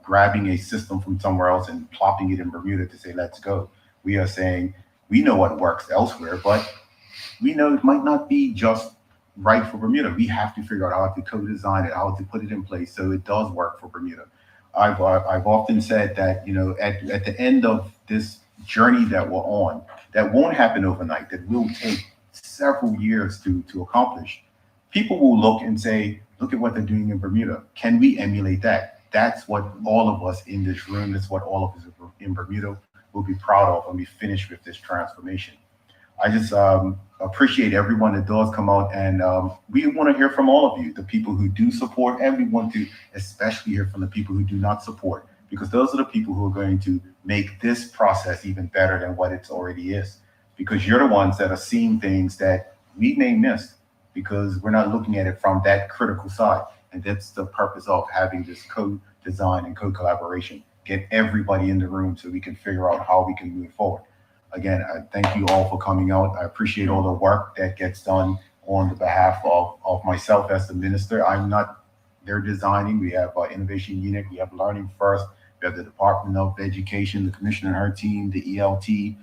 grabbing a system from somewhere else and plopping it in Bermuda to say, let's go. We are saying, we know what works elsewhere, but we know it might not be just right for Bermuda. We have to figure out how to co-design it, how to put it in place so it does work for Bermuda. I've often said that, at the end of this journey that we're on, that won't happen overnight, that will take several years to accomplish. People will look and say, look at what they're doing in Bermuda. Can we emulate that? That's what all of us in this room, that's what all of us in Bermuda will be proud of when we finish with this transformation. I just appreciate everyone that does come out, and we want to hear from all of you, the people who do support, and we want to especially hear from the people who do not support, because those are the people who are going to make this process even better than what it already is, because you're the ones that are seeing things that we may miss because we're not looking at it from that critical side. And that's the purpose of having this co-design and co-collaboration. Get everybody in the room so we can figure out how we can move forward. Again, I thank you all for coming out. I appreciate all the work that gets done on the behalf of myself as the minister. I'm not there designing. We have our innovation unit. We have Learning First. We have the Department of Education, the commissioner and her team, the ELT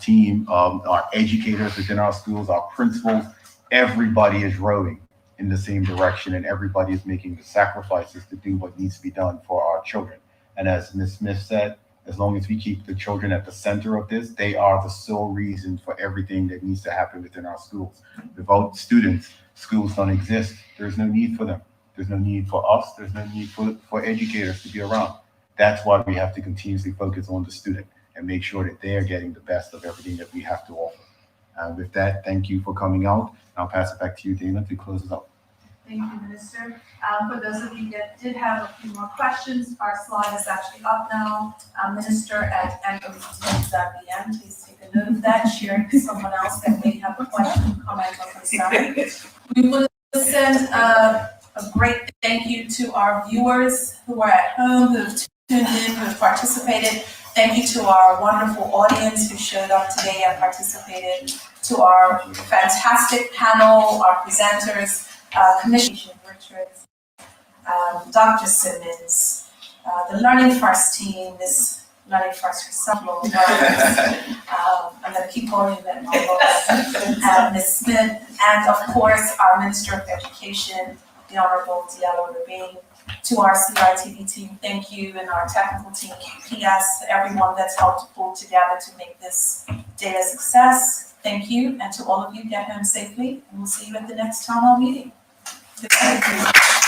team, our educators within our schools, our principals. Everybody is rowing in the same direction, and everybody is making the sacrifices to do what needs to be done for our children. And as Ms. Smith said, as long as we keep the children at the center of this, they are the sole reason for everything that needs to happen within our schools. Without students, schools don't exist. There's no need for them. There's no need for us. There's no need for educators to be around. That's why we have to continuously focus on the student and make sure that they are getting the best of everything that we have to offer. With that, thank you for coming out. I'll pass it back to you, Dana, to close it up. Thank you, Minister. For those of you that did have a few more questions, our slide is actually up now. Minister@govt.bm. Please take a note of that, share it with someone else that may have a question, comment, or concern. We want to send a great thank you to our viewers who are at home, who have tuned in, who have participated. Thank you to our wonderful audience who showed up today and participated, to our fantastic panel, our presenters, Commissioner Richards, Dr. Simmons, the Learning First team, Ms. Learning First herself, I'm going to keep calling them Ms. Smith, and of course, our Minister of Education, the Honorable Diallo Rabin. To our CITV team, thank you, and our technical team, KPS, everyone that's helped pull together to make this day a success. Thank you, and to all of you, get home safely, and we'll see you at the next town hall meeting. Good night.